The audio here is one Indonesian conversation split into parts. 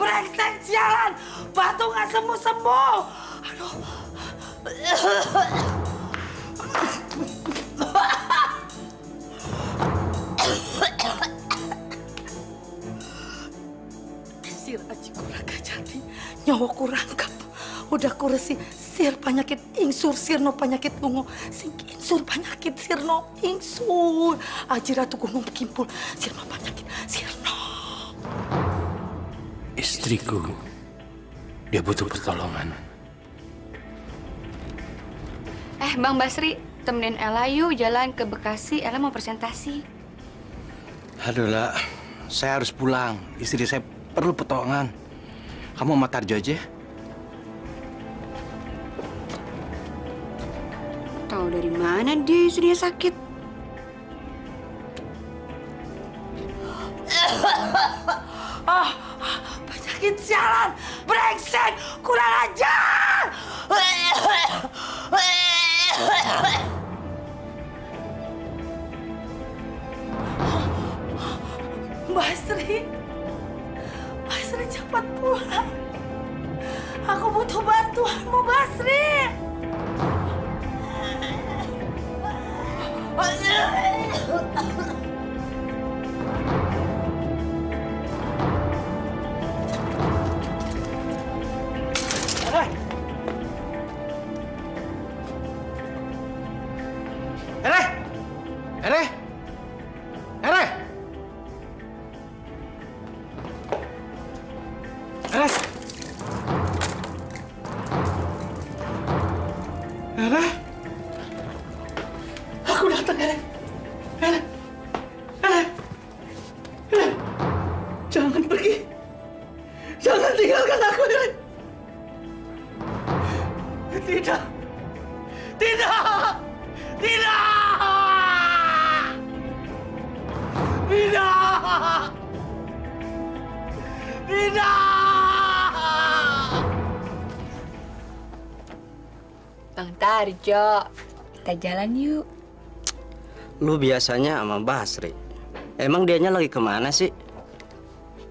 brengsek sialan. Batu nggak sembuh-sembuh. Aduh. Sir aji kuraga jati, nyawa kurangkap. Udah kuresi sir penyakit ingsur sirno penyakit lungo. Sing insur penyakit sirno ingsur. Aji ratu gunung kimpul sirno penyakit sirno. Istriku, dia butuh pertolongan. Bang Basri, temenin Ella yuk jalan ke Bekasi. Ella mau presentasi. Aduh, lah, saya harus pulang. Istri saya perlu pertolongan. Kamu sama Tarjo aja. Tahu dari mana dia istrinya sakit? Penyakit sialan, brengsek, kurang ajar. Basri, Basri cepat pulang. Aku butuh bantuanmu, Basri. Aku datang, Ere. Jangan pergi. Jangan tinggalkan aku, Ere. Tidak. Tidak. Tidak. Tidak. Tidak. Bang Tarjo, kita jalan yuk. Lu biasanya sama Basri. Emang dianya lagi kemana sih?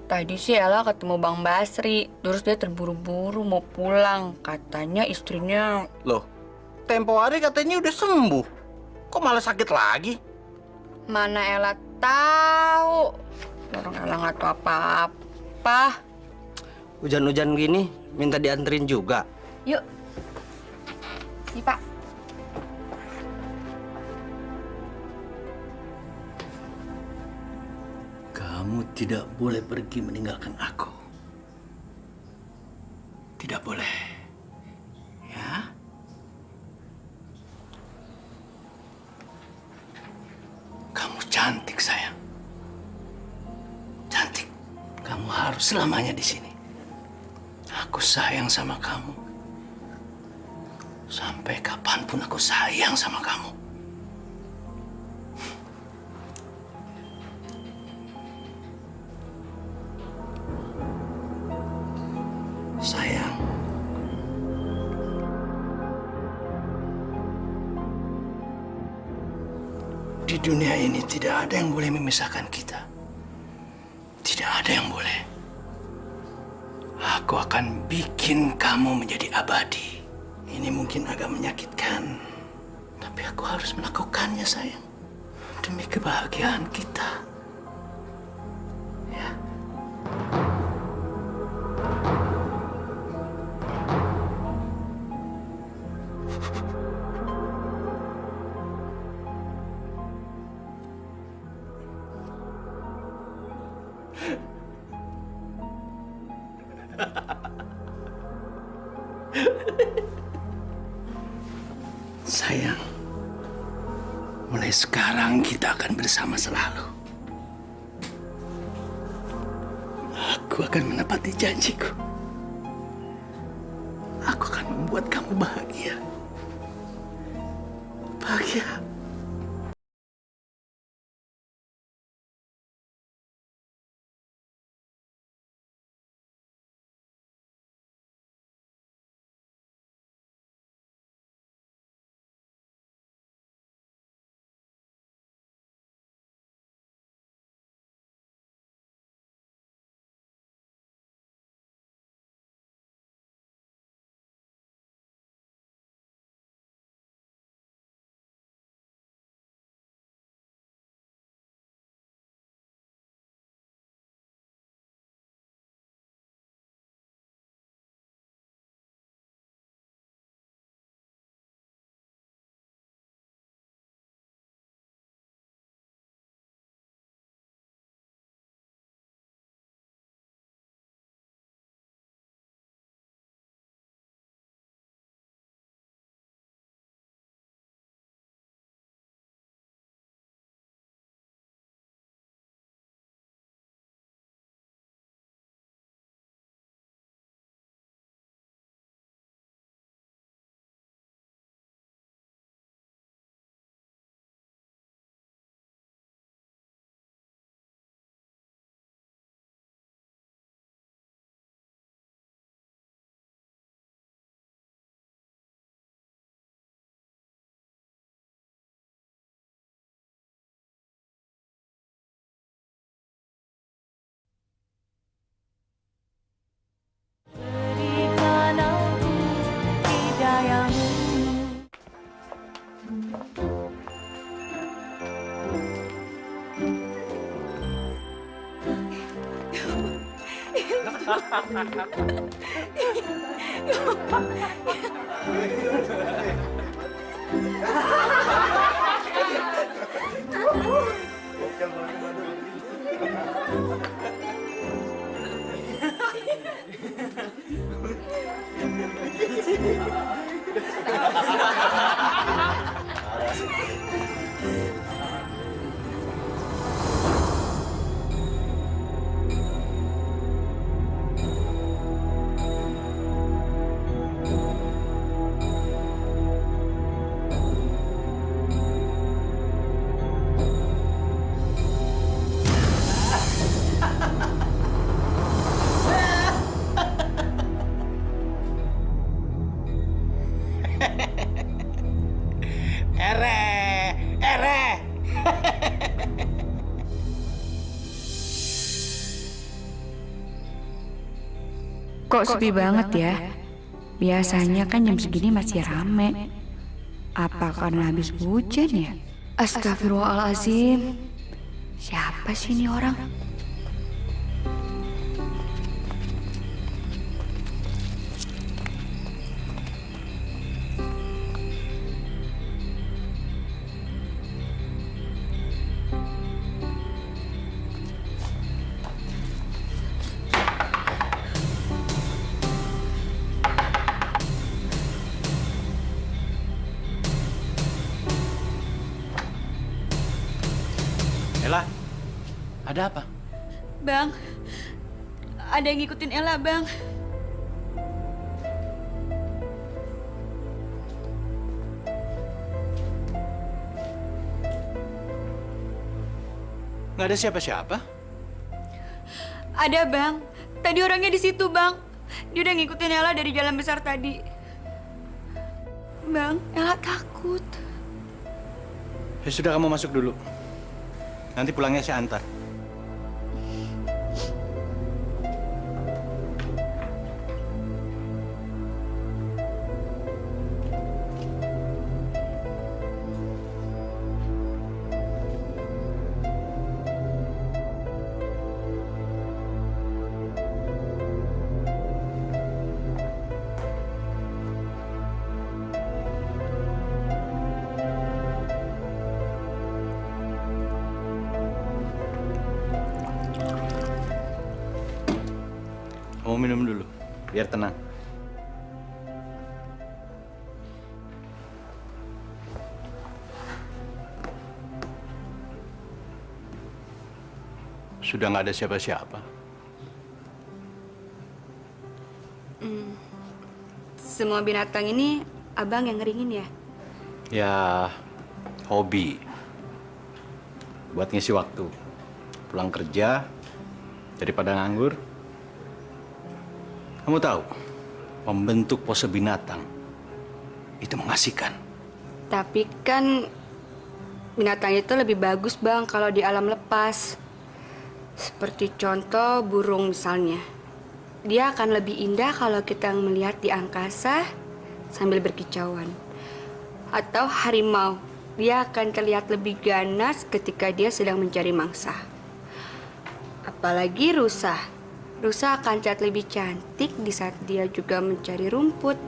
Tadi sih Ella ketemu Bang Basri, terus dia terburu-buru mau pulang. Katanya istrinya... Loh, tempo hari katanya udah sembuh. Kok malah sakit lagi? Mana Ella tahu? Orang Ella nggak tahu apa-apa. Hujan-hujan gini minta dianterin juga. Yuk. Nih, Pak. Kamu tidak boleh pergi meninggalkan aku. Tidak boleh. Ya? Kamu cantik, sayang. Cantik. Kamu harus selamanya di sini. Aku sayang sama kamu. Sampai kapanpun aku sayang sama kamu. Sayang. Di dunia ini tidak ada yang boleh memisahkan kita. Tidak ada yang boleh. Aku akan bikin kamu menjadi abadi. Ini mungkin agak menyakitkan, tapi aku harus melakukannya, sayang. Demi kebahagiaan kita. Ya. Sayang, mulai sekarang kita akan bersama selalu. Aku akan menepati janjiku. Aku akan membuat kamu bahagia. Bahagia. Kok sepi banget ya? Biasanya kan jam segini masih rame. Apa karena habis hujan ya? Astagfirullahaladzim. Siapa sih ini orang? Ella, ada apa? Bang, ada yang ngikutin Ella, Bang. Nggak ada siapa-siapa? Ada, Bang. Tadi orangnya di situ, Bang. Dia udah ngikutin Ella dari jalan besar tadi. Bang, Ella takut. Ya sudah, kamu masuk dulu. Nanti pulangnya saya antar. Kamu minum dulu, biar tenang. Sudah nggak ada siapa-siapa. Semua binatang ini abang yang ngeringin ya? Ya, hobi. Buat ngisi waktu. Pulang kerja, daripada nganggur. Kamu tahu, membentuk pose binatang itu mengasihkan. Tapi kan binatang itu lebih bagus, Bang, kalau di alam lepas. Seperti contoh burung misalnya. Dia akan lebih indah kalau kita melihat di angkasa sambil berkicauan. Atau harimau, dia akan terlihat lebih ganas ketika dia sedang mencari mangsa. Apalagi rusa. Rusa akan terlihat lebih cantik di saat dia juga mencari rumput.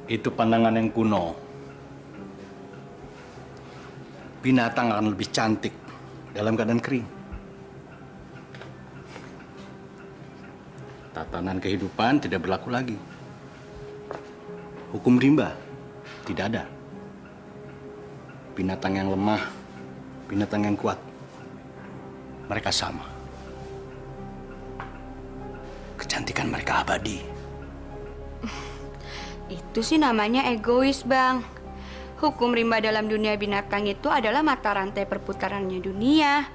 Itu pandangan yang kuno. Binatang akan lebih cantik dalam keadaan kering. Tatanan kehidupan tidak berlaku lagi. Hukum rimba tidak ada. Binatang yang lemah, binatang yang kuat, mereka sama. Kecantikan mereka abadi. Itu sih namanya egois, Bang. Hukum rimba dalam dunia binatang itu adalah mata rantai perputarannya dunia.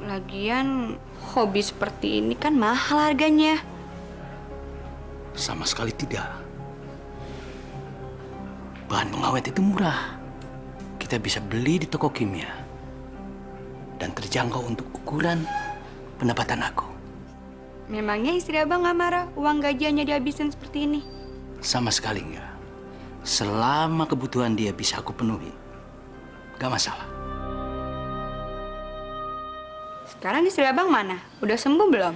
Lagian, hobi seperti ini kan mahal harganya. Sama sekali tidak. Bahan pengawet itu murah. Kita bisa beli di toko kimia. Dan terjangkau untuk ukuran pendapatan aku. Memangnya istri abang nggak marah uang gajiannya dihabisin seperti ini? Sama sekali enggak. Selama kebutuhan dia bisa aku penuhi, gak masalah. Sekarang istri abang mana? Udah sembuh belum?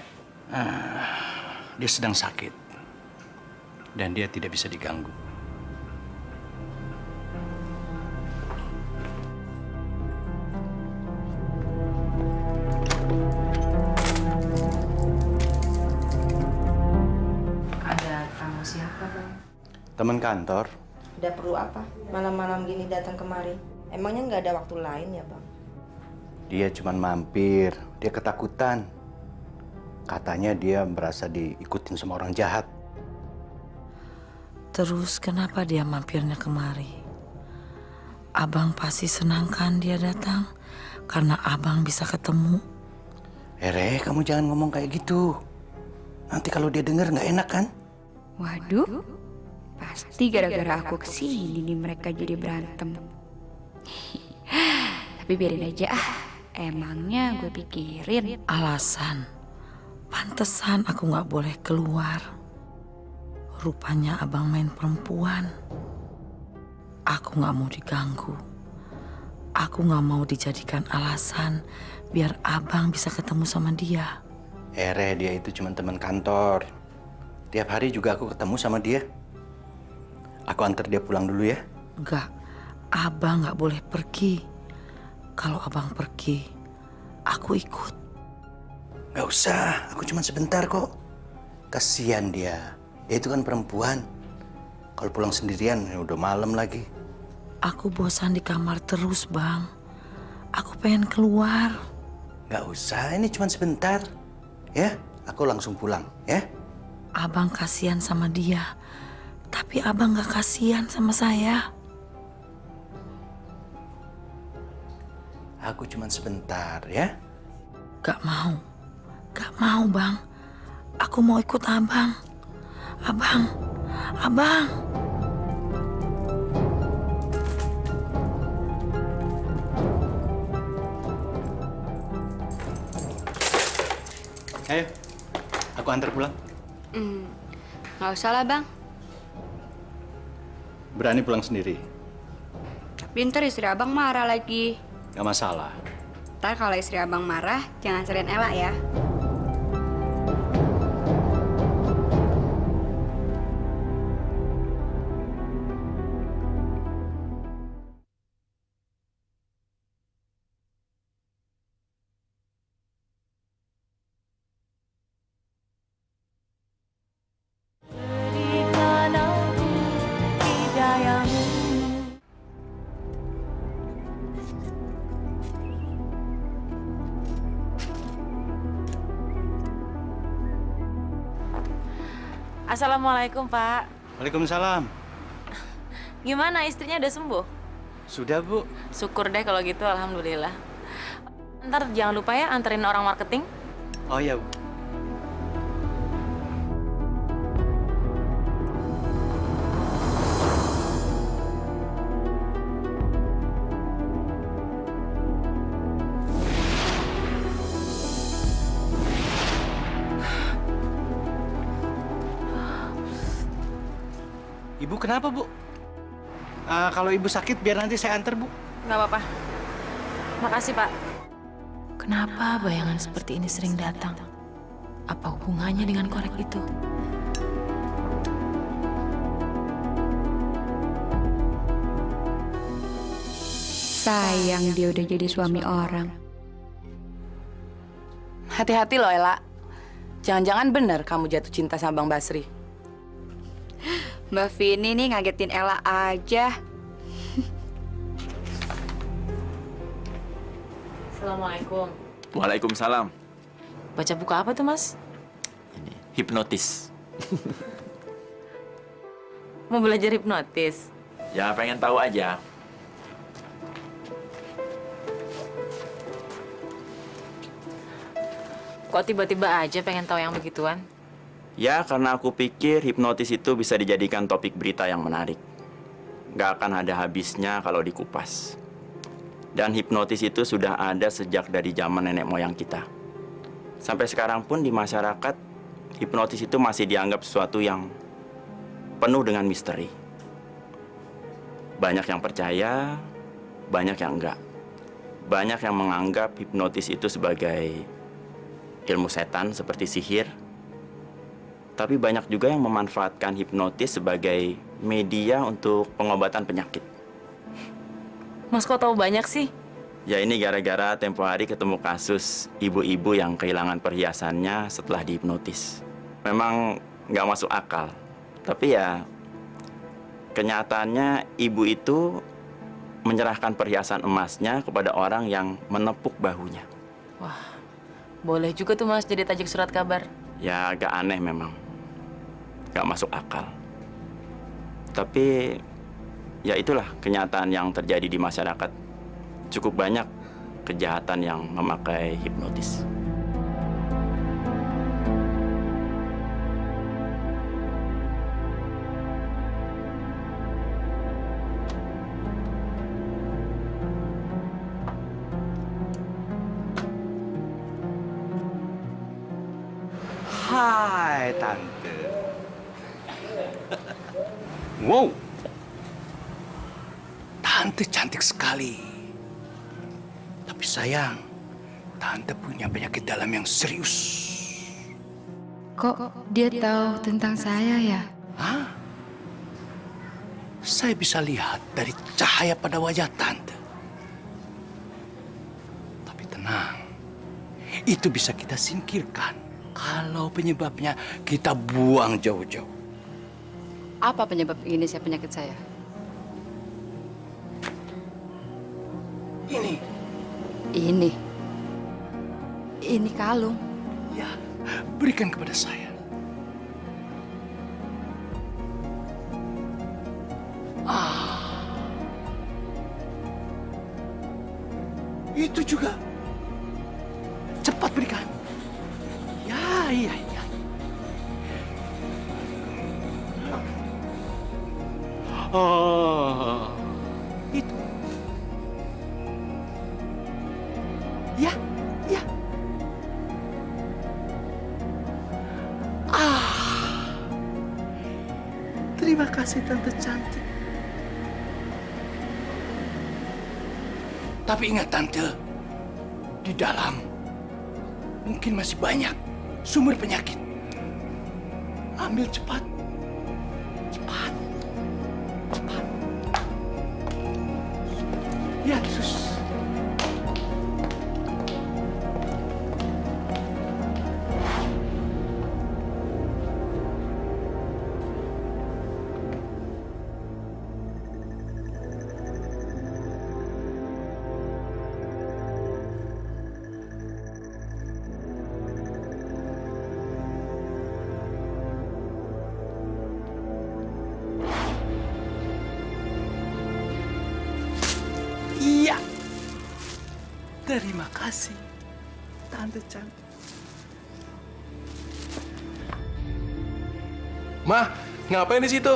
Dia sedang sakit. Dan dia tidak bisa diganggu. Ada tamu siapa, Bang? Teman kantor, Udah perlu apa? Malam-malam gini datang kemari. Emangnya nggak ada waktu lain ya, Bang? dia cuma mampir. Dia ketakutan. Katanya dia merasa diikutin sama orang jahat. Terus kenapa dia mampirnya kemari? Abang pasti senang kan dia datang? Karena abang bisa ketemu. Kamu jangan ngomong kayak gitu. Nanti kalau dia denger nggak enak kan? Waduh, pasti gara-gara aku kesini nih mereka jadi berantem. Tapi biarin aja ah, emangnya gue pikirin. Alasan, pantesan aku nggak boleh keluar. Rupanya abang main perempuan. Aku nggak mau diganggu. Aku nggak mau dijadikan alasan biar abang bisa ketemu sama dia. Dia itu cuma teman kantor. Tiap hari juga aku ketemu sama dia. Aku antar dia pulang dulu ya. Enggak, abang nggak boleh pergi. Kalau abang pergi, aku ikut. Nggak usah, aku cuma sebentar kok. Kasihan dia. Dia itu kan perempuan. Kalau pulang sendirian, ya udah malam lagi. Aku bosan di kamar terus, Bang. Aku pengen keluar. Nggak usah, ini cuma sebentar. Ya, aku langsung pulang, ya. Abang kasihan sama dia, tapi abang nggak kasihan sama saya. Aku cuma sebentar, ya. Gak mau, Bang. Aku mau ikut abang. Abang. Ayo, aku antar pulang. Nggak usah lah bang. Berani pulang sendiri? Tapi ntar istri abang marah lagi. Nggak masalah. Ntar kalau istri abang marah, jangan sering elak ya. Assalamualaikum, Pak. Waalaikumsalam. Gimana istrinya udah sembuh? Sudah, Bu. Syukur deh kalau gitu, alhamdulillah. Ntar jangan lupa ya anterin orang marketing. Oh iya, Bu. Ibu kenapa, Bu? Kalau Ibu sakit, biar nanti saya antar, Bu. Nggak apa-apa. Makasih, Pak. Kenapa bayangan seperti ini sering datang? Apa hubungannya dengan korek itu? Sayang dia udah jadi suami orang. Hati-hati loh, Ella. Jangan-jangan benar kamu jatuh cinta sama Bang Basri. Mbak Vini nih ngagetin Ella aja. Assalamualaikum. Waalaikumsalam. Baca buku apa tuh, Mas? Ini hipnotis. Mau belajar hipnotis? Ya pengen tahu aja. Kok tiba-tiba aja pengen tahu yang begituan? Ya karena aku pikir hipnotis itu bisa dijadikan topik berita yang menarik. Gak akan ada habisnya kalau dikupas. Dan hipnotis itu sudah ada sejak dari zaman nenek moyang kita. Sampai sekarang pun di masyarakat hipnotis itu masih dianggap sesuatu yang penuh dengan misteri. Banyak yang percaya, banyak yang enggak. Banyak yang menganggap hipnotis itu sebagai ilmu setan seperti sihir. Tapi banyak juga yang memanfaatkan hipnotis sebagai media untuk pengobatan penyakit. Mas kok tahu banyak sih? Ya ini gara-gara tempo hari ketemu kasus ibu-ibu yang kehilangan perhiasannya setelah dihipnotis. Memang nggak masuk akal. Tapi ya kenyataannya ibu itu menyerahkan perhiasan emasnya kepada orang yang menepuk bahunya. Wah, boleh juga tuh Mas jadi tajuk surat kabar. Ya agak aneh memang. Nggak masuk akal. Tapi ya itulah kenyataan yang terjadi di masyarakat. Cukup banyak kejahatan yang memakai hipnotis. Hai, Tante. Wow. Tante cantik sekali. Tapi sayang, Tante punya penyakit dalam yang serius. Kok dia tahu tentang saya ya? Hah? Saya bisa lihat dari cahaya pada wajah Tante. Tapi tenang, itu bisa kita singkirkan. Kalau penyebabnya kita buang jauh-jauh. Apa penyebab ini penyakit saya? Ini, Ini kalung. ya, berikan kepada saya. Itu juga. Cepat berikan. Ya, iya, iya. Oh, itu. Ya, ya. Terima kasih Tante cantik. Tapi ingat Tante, di dalam mungkin masih banyak sumber penyakit. Ambil cepat. Cepat. Cepat. Ya, sus. Iya. Terima kasih, Tante cantik. Mah, ngapain di situ?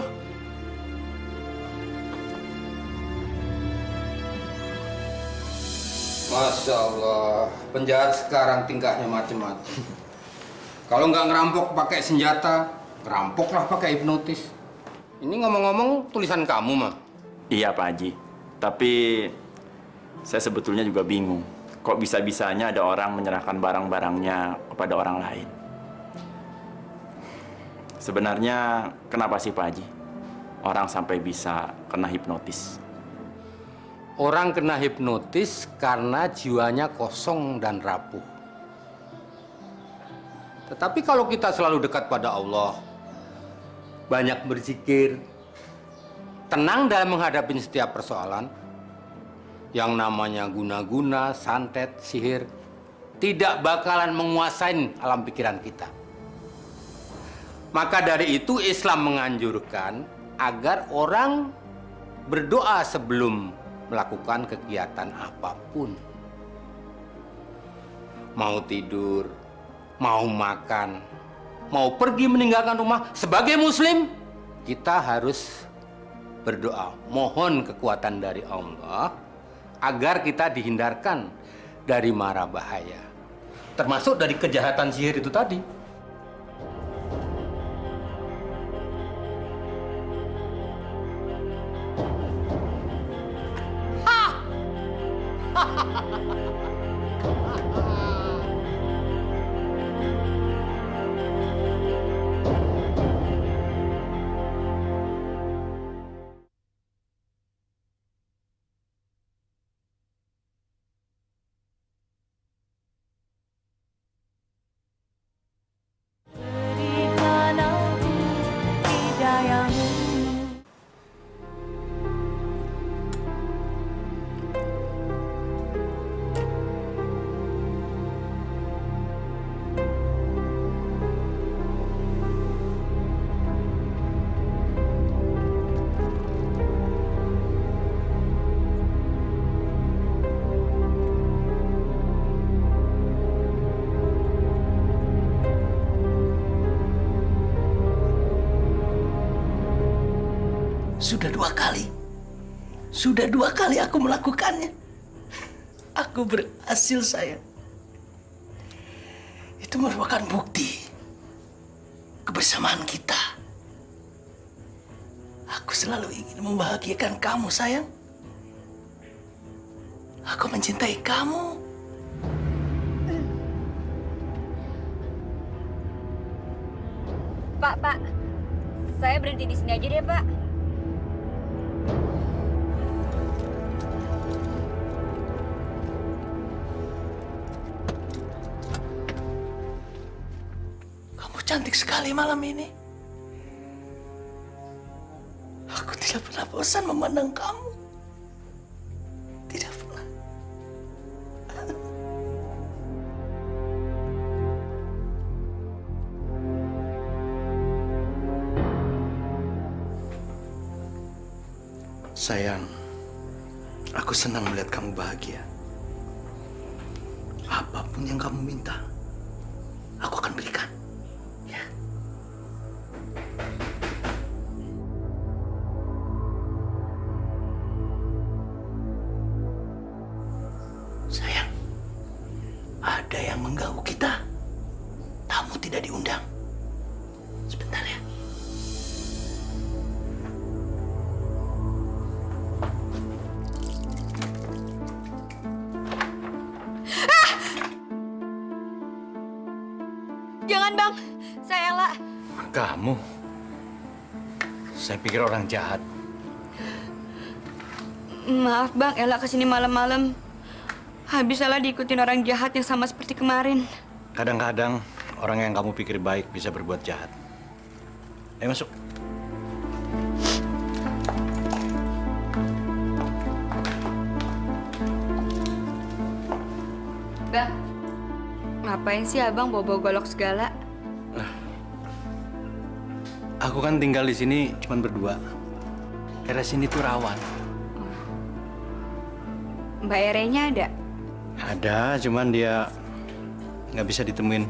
Masya Allah, penjahat sekarang tingkahnya macam-macam. Kalau nggak ngerampok pakai senjata, ngerampoklah pakai hipnotis. Ini ngomong-ngomong tulisan kamu, Mah. Iya Pak Haji, tapi saya sebetulnya juga bingung. Kok bisa-bisanya ada orang menyerahkan barang-barangnya kepada orang lain? Sebenarnya kenapa sih Pak Haji? Orang sampai bisa kena hipnotis. Orang kena hipnotis karena jiwanya kosong dan rapuh. Tetapi kalau kita selalu dekat pada Allah, banyak berzikir, tenang dalam menghadapi setiap persoalan, yang namanya guna-guna, santet, sihir, tidak bakalan menguasai alam pikiran kita. Maka dari itu Islam menganjurkan agar orang berdoa sebelum melakukan kegiatan apapun. Mau tidur, mau makan, mau pergi meninggalkan rumah, sebagai muslim kita harus berdoa, mohon kekuatan dari Allah agar kita dihindarkan dari mara bahaya, termasuk dari kejahatan sihir itu tadi. Berikan aku hidayamu. Sudah dua kali aku melakukannya. Aku berhasil, sayang. Itu merupakan bukti kebersamaan kita. Aku selalu ingin membahagiakan kamu, sayang. Aku mencintai kamu. Pak, saya berhenti di sini aja deh, Pak. Kamu cantik sekali malam ini. Aku tidak pernah bosan memandang kamu. Tidak pernah. Sayang, aku senang melihat kamu bahagia. Apapun yang kamu minta, aku akan berikan. Ya. Sayang, ada yang mengganggu kita. Tamu tidak diundang. Sebentar ya. Jangan, Bang. Saya Ella. Kamu? Saya pikir orang jahat. Maaf, Bang. Ella kesini malam-malam. Habis Ella diikutin orang jahat yang sama seperti kemarin. Kadang-kadang orang yang kamu pikir baik bisa berbuat jahat. Ayo masuk. Bang, ngapain sih Abang bawa-bawa golok segala? Aku kan tinggal di sini cuma berdua. Daerah sini tuh rawan. Mbak Erenya ada? Ada, cuman dia nggak bisa ditemuin.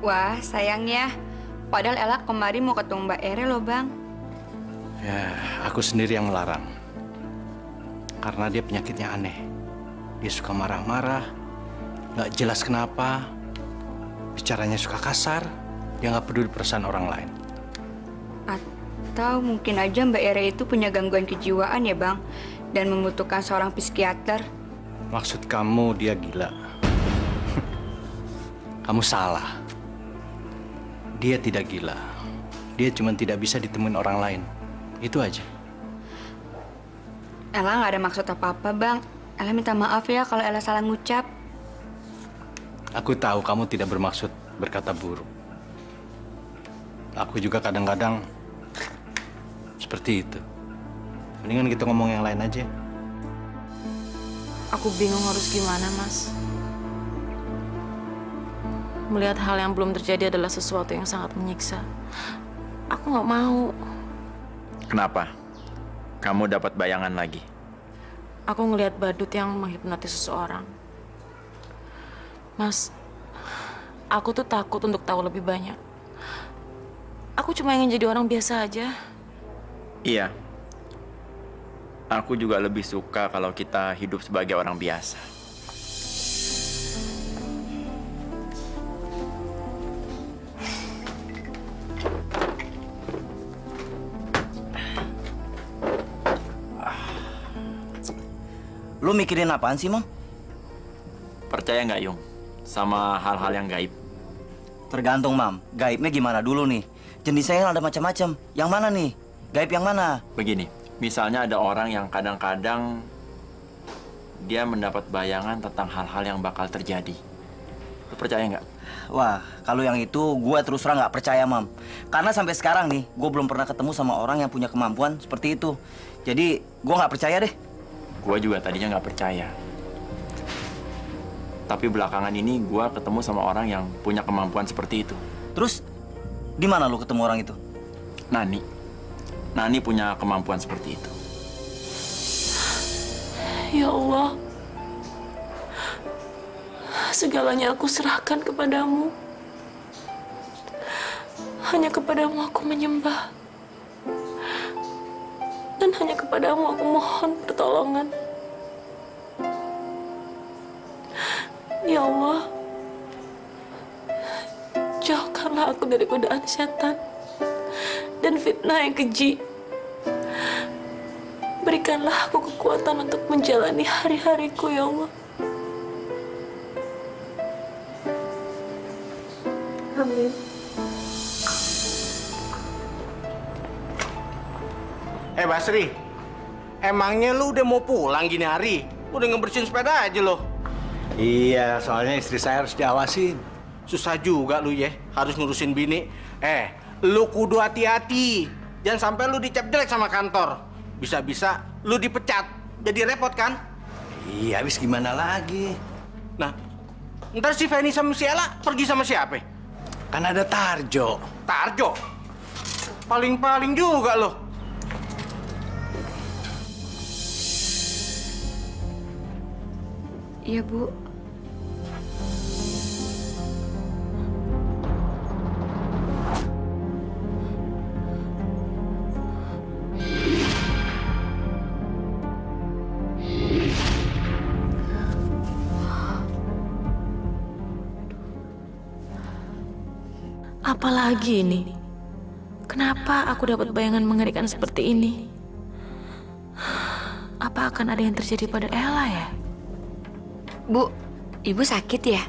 Wah, sayangnya. Padahal Ella kemarin mau ketemu Mbak Ere loh, Bang. Ya, aku sendiri yang melarang. Karena dia penyakitnya aneh. Dia suka marah-marah, nggak jelas kenapa. Bicaranya suka kasar, dia nggak peduli perasaan orang lain. Atau mungkin aja Mbak Ere itu punya gangguan kejiwaan ya, Bang. Dan membutuhkan seorang psikiater. Maksud kamu dia gila? Kamu salah. Dia tidak gila. Dia cuma tidak bisa ditemuin orang lain. Itu aja. Ella nggak ada maksud apa-apa, Bang. Ella minta maaf ya kalau Ella salah ngucap. Aku tahu kamu tidak bermaksud berkata buruk. Aku juga kadang-kadang seperti itu. Mendingan kita ngomong yang lain aja. Aku bingung harus gimana, Mas. Melihat hal yang belum terjadi adalah sesuatu yang sangat menyiksa. Aku nggak mau. Kenapa? Kamu dapat bayangan lagi? Aku ngelihat badut yang menghipnotis seseorang. Mas, aku tuh takut untuk tahu lebih banyak. Aku cuma ingin jadi orang biasa aja. Iya. Aku juga lebih suka kalau kita hidup sebagai orang biasa. Lu mikirin apaan sih, Mam? Percaya nggak, Yung? Sama hal-hal yang gaib? Tergantung, Mam. Gaibnya gimana dulu nih? Jenisnya kan ada macam-macam. Yang mana nih? Gaib yang mana? Begini, misalnya ada orang yang kadang-kadang dia mendapat bayangan tentang hal-hal yang bakal terjadi. Lu percaya nggak? Wah, kalau yang itu gua terus terang nggak percaya, Mam. Karena sampai sekarang nih, gua belum pernah ketemu sama orang yang punya kemampuan seperti itu. Jadi, gua nggak percaya deh. Gua juga tadinya nggak percaya. Tapi belakangan ini gua ketemu sama orang yang punya kemampuan seperti itu. Terus, di mana lu ketemu orang itu? Nani. Nani punya kemampuan seperti itu. Ya Allah, segalanya aku serahkan kepadamu. Hanya kepadamu aku menyembah. Dan hanya kepadamu aku mohon pertolongan. Ya Allah, jauhkanlah aku dari godaan setan dan fitnah yang keji. Berikanlah aku kekuatan untuk menjalani hari-hariku, ya Allah. Amin. Basri, emangnya lu udah mau pulang gini hari? Udah ngebersihin sepeda aja lo. Iya, soalnya istri saya harus diawasin. Susah juga lu ya, harus ngurusin bini. Lu kudu hati-hati. Jangan sampai lu dicap jelek sama kantor. Bisa-bisa lu dipecat. Jadi repot kan? Iya, habis gimana lagi? Nah, ntar si Feni sama si Ella pergi sama siapa? Kan ada Tarjo. Tarjo? Paling-paling juga lo. Iya, Bu. Apalagi ini? Kenapa aku dapat bayangan mengerikan seperti ini? Apa akan ada yang terjadi pada Ella ya? Bu, Ibu sakit ya?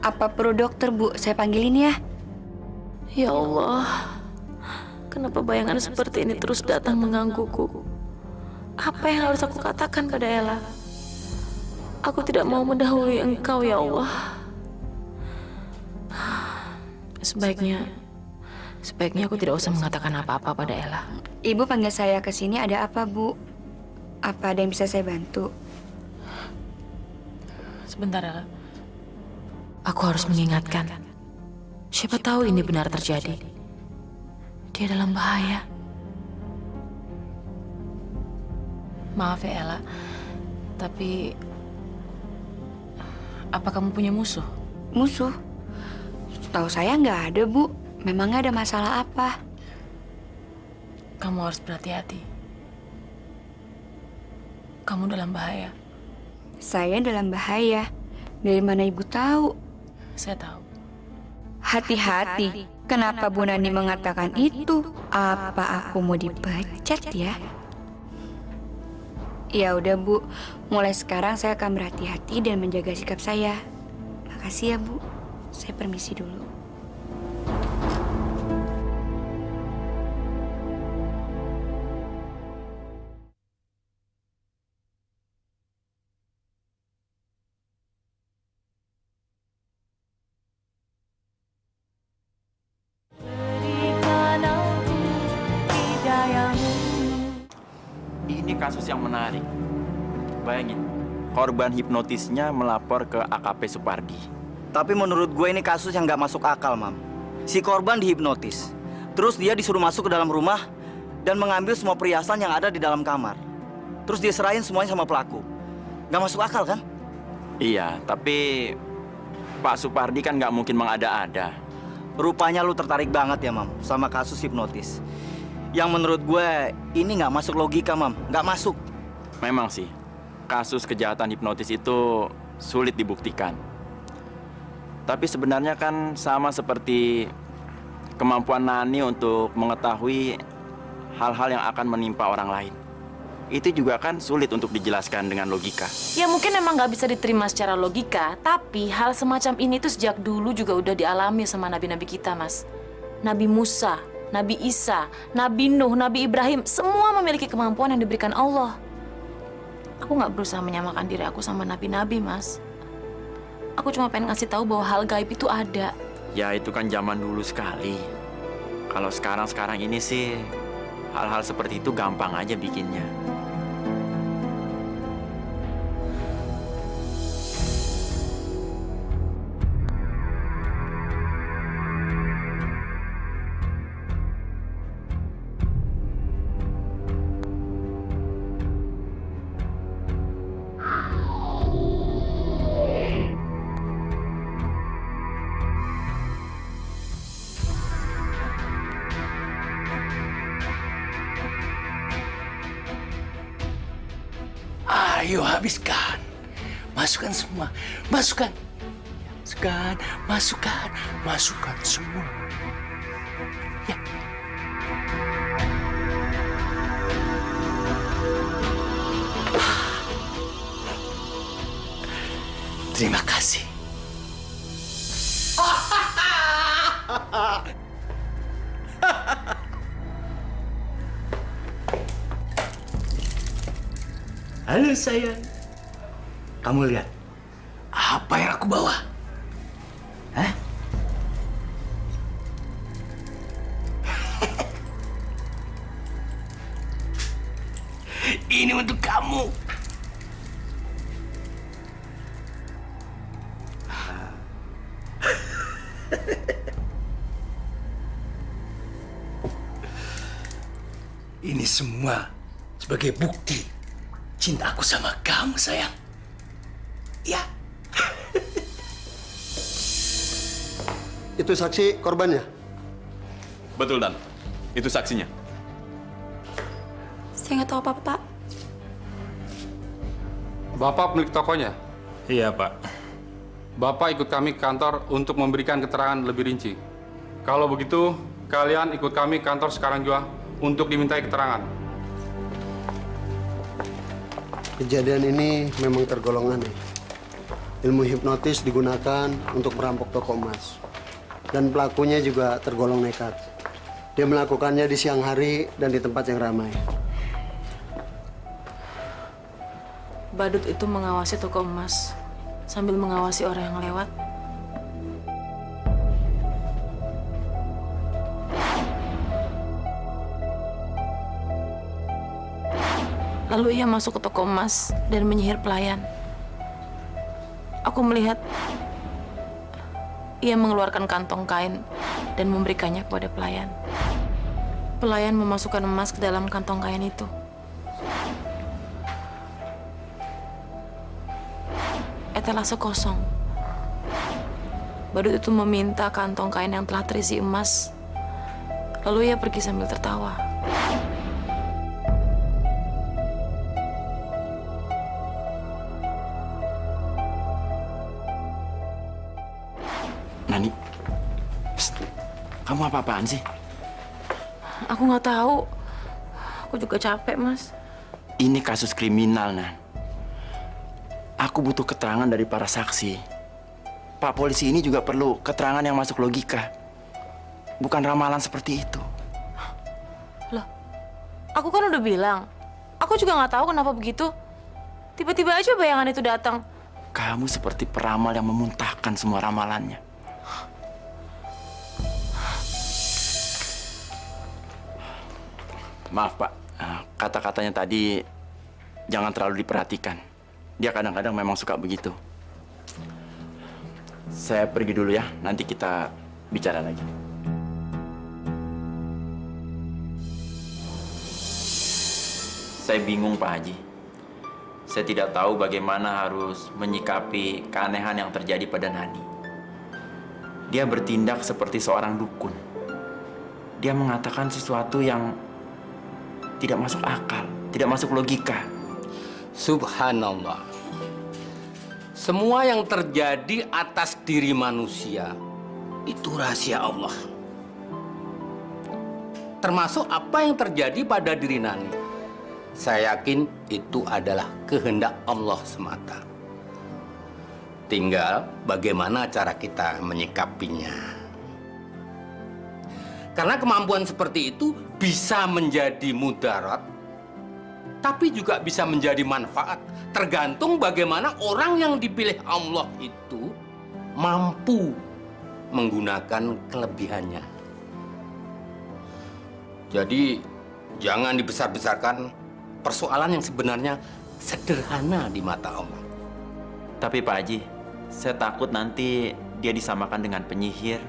Apa perlu dokter, Bu? Saya panggilin ya. Ya Allah, kenapa bayangan seperti ini terus datang menggangguku? Apa yang harus aku katakan pada Ella? Aku tidak mau mendahului Engkau, ya Allah. Sebaiknya aku tidak usah mengatakan apa-apa pada Ella. Ibu panggil saya ke sini ada apa, Bu? Apa ada yang bisa saya bantu? Sebentar, Ella. Aku harus mengingatkan. Siapa tahu ini benar terjadi. Dia dalam bahaya. Maaf ya, Ella. Tapi apa kamu punya musuh? Musuh? Tahu saya nggak ada, Bu. Memangnya ada masalah apa? Kamu harus berhati-hati. Kamu dalam bahaya. Saya dalam bahaya. Dari mana Ibu tahu? Saya tahu. Hati-hati. Kenapa Bu Nani mengatakan itu? Apa aku mau dipecat ya? Ya udah, Bu. Mulai sekarang saya akan berhati-hati dan menjaga sikap saya. Makasih ya, Bu. Saya permisi dulu. Ini kasus yang menarik. Bayangin, korban hipnotisnya melapor ke AKP Supardi. Tapi menurut gue ini kasus yang nggak masuk akal, Mam. Si korban dihipnotis. Terus dia disuruh masuk ke dalam rumah dan mengambil semua perhiasan yang ada di dalam kamar. Terus dia serahin semuanya sama pelaku. Nggak masuk akal, kan? Iya, tapi Pak Supardi kan nggak mungkin mengada-ada. Rupanya lu tertarik banget ya, Mam, sama kasus hipnotis. Yang menurut gue, ini nggak masuk logika, Mam. Nggak masuk. Memang sih, kasus kejahatan hipnotis itu sulit dibuktikan. Tapi sebenarnya kan sama seperti kemampuan Nani untuk mengetahui hal-hal yang akan menimpa orang lain. itu juga kan sulit untuk dijelaskan dengan logika. Ya mungkin emang nggak bisa diterima secara logika, tapi hal semacam ini tuh sejak dulu juga udah dialami sama nabi-nabi kita, Mas. Nabi Musa, Nabi Isa, Nabi Nuh, Nabi Ibrahim, semua memiliki kemampuan yang diberikan Allah. Aku nggak berusaha menyamakan diri aku sama nabi-nabi, Mas. Aku cuma pengen ngasih tahu bahwa hal gaib itu ada. Ya itu kan zaman dulu sekali. Kalau sekarang ini sih hal-hal seperti itu gampang aja bikinnya. Ayo habiskan. Masukkan semua. Masukkan. Masukkan. Masukkan. Masukkan semua. Ya. Terima kasih. Halo sayang. Kamu lihat apa yang aku bawa? Hah? Ini untuk kamu. Ini semua sebagai bukti cinta aku sama kamu, sayang. Ya. Itu saksi korbannya? Betul, Dan. Itu saksinya. Saya nggak tahu apa-apa, Pak. Bapak pemilik tokonya. Iya, Pak. Bapak ikut kami ke kantor untuk memberikan keterangan lebih rinci. Kalau begitu, kalian ikut kami ke kantor sekarang juga untuk dimintai keterangan. Kejadian ini memang tergolong aneh. Ilmu hipnotis digunakan untuk merampok toko emas. Dan pelakunya juga tergolong nekat. Dia melakukannya di siang hari dan di tempat yang ramai. Badut itu mengawasi toko emas sambil mengawasi orang yang lewat. Lalu ia masuk ke toko emas dan menyihir pelayan. Aku melihat ia mengeluarkan kantong kain dan memberikannya kepada pelayan. Pelayan memasukkan emas ke dalam kantong kain itu. Etalase kosong. Badut itu meminta kantong kain yang telah terisi emas. Lalu ia pergi sambil tertawa. Nani, psst, kamu apa-apaan sih? Aku nggak tahu. Aku juga capek, Mas. Ini kasus kriminal, Nan. Aku butuh keterangan dari para saksi. Pak polisi ini juga perlu keterangan yang masuk logika. Bukan ramalan seperti itu. Loh, aku kan udah bilang. Aku juga nggak tahu kenapa begitu. Tiba-tiba aja bayangan itu datang. Kamu seperti peramal yang memuntahkan semua ramalannya. Maaf, Pak. Kata-katanya tadi jangan terlalu diperhatikan. Dia kadang-kadang memang suka begitu. Saya pergi dulu ya. Nanti kita bicara lagi. Saya bingung, Pak Haji. Saya tidak tahu bagaimana harus menyikapi keanehan yang terjadi pada Nani. Dia bertindak seperti seorang dukun. Dia mengatakan sesuatu yang tidak masuk akal, tidak masuk logika. Subhanallah. Semua yang terjadi atas diri manusia itu rahasia Allah. Termasuk apa yang terjadi pada diri Nani. Saya yakin itu adalah kehendak Allah semata. Tinggal bagaimana cara kita menyikapinya. Karena kemampuan seperti itu bisa menjadi mudarat, tapi juga bisa menjadi manfaat. Tergantung bagaimana orang yang dipilih Allah itu mampu menggunakan kelebihannya. Jadi jangan dibesar-besarkan persoalan yang sebenarnya sederhana di mata Allah. Tapi Pak Haji, saya takut nanti dia disamakan dengan penyihir,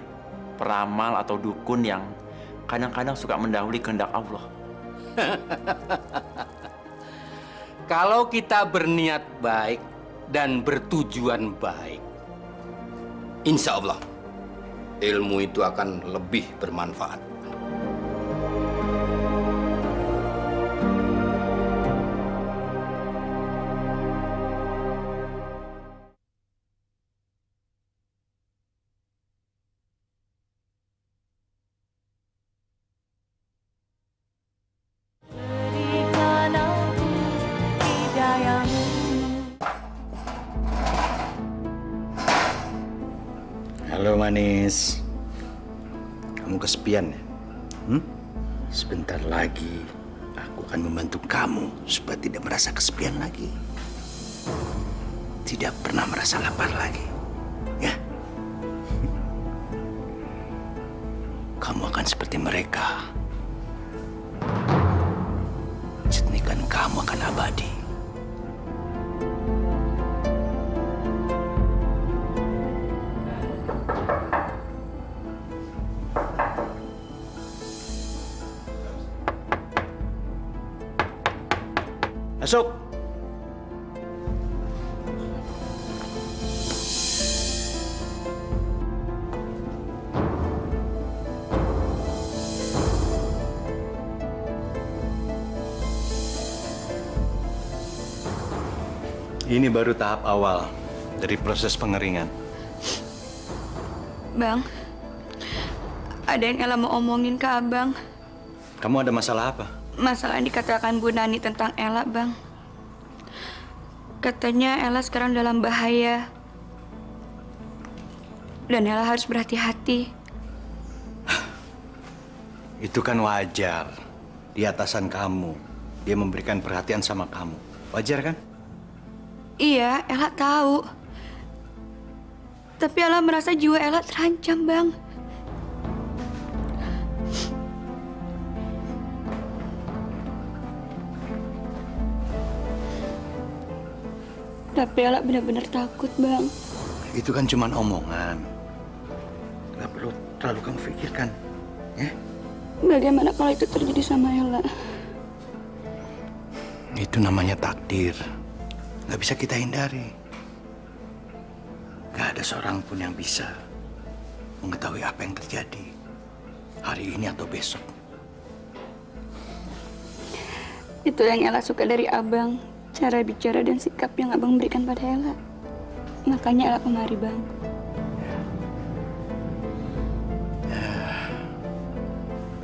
peramal atau dukun yang kadang-kadang suka mendahului kehendak Allah. Kalau kita berniat baik dan bertujuan baik, insya Allah ilmu itu akan lebih bermanfaat. Halo manis, kamu kesepian ya? Sebentar lagi aku akan membantu kamu supaya tidak merasa kesepian lagi, tidak pernah merasa lapar lagi, ya? Kamu akan seperti mereka, sedemikian kamu akan abadi. Masuk. Ini baru tahap awal dari proses pengeringan. Bang, ada yang Ella mau omongin ke Abang. Kamu ada masalah apa? Masalah yang dikatakan Bu Nani tentang Ella, Bang. Katanya Ella sekarang dalam bahaya. Dan Ella harus berhati-hati. Itu kan wajar. Di atasan kamu, dia memberikan perhatian sama kamu. Wajar kan? Iya, Ella tahu. Tapi Ella merasa jiwa Ella terancam, Bang. Tapi Ella benar-benar takut, Bang. Itu kan cuma omongan. Gak perlu terlalu kamu pikirkan, ya? Bagaimana kalau itu terjadi sama Ella? Itu namanya takdir. Gak bisa kita hindari. Gak ada seorang pun yang bisa mengetahui apa yang terjadi hari ini atau besok. Itu yang Ella suka dari Abang. Cara bicara dan sikap yang Abang berikan pada Ella. Makanya Ella kemari, Bang.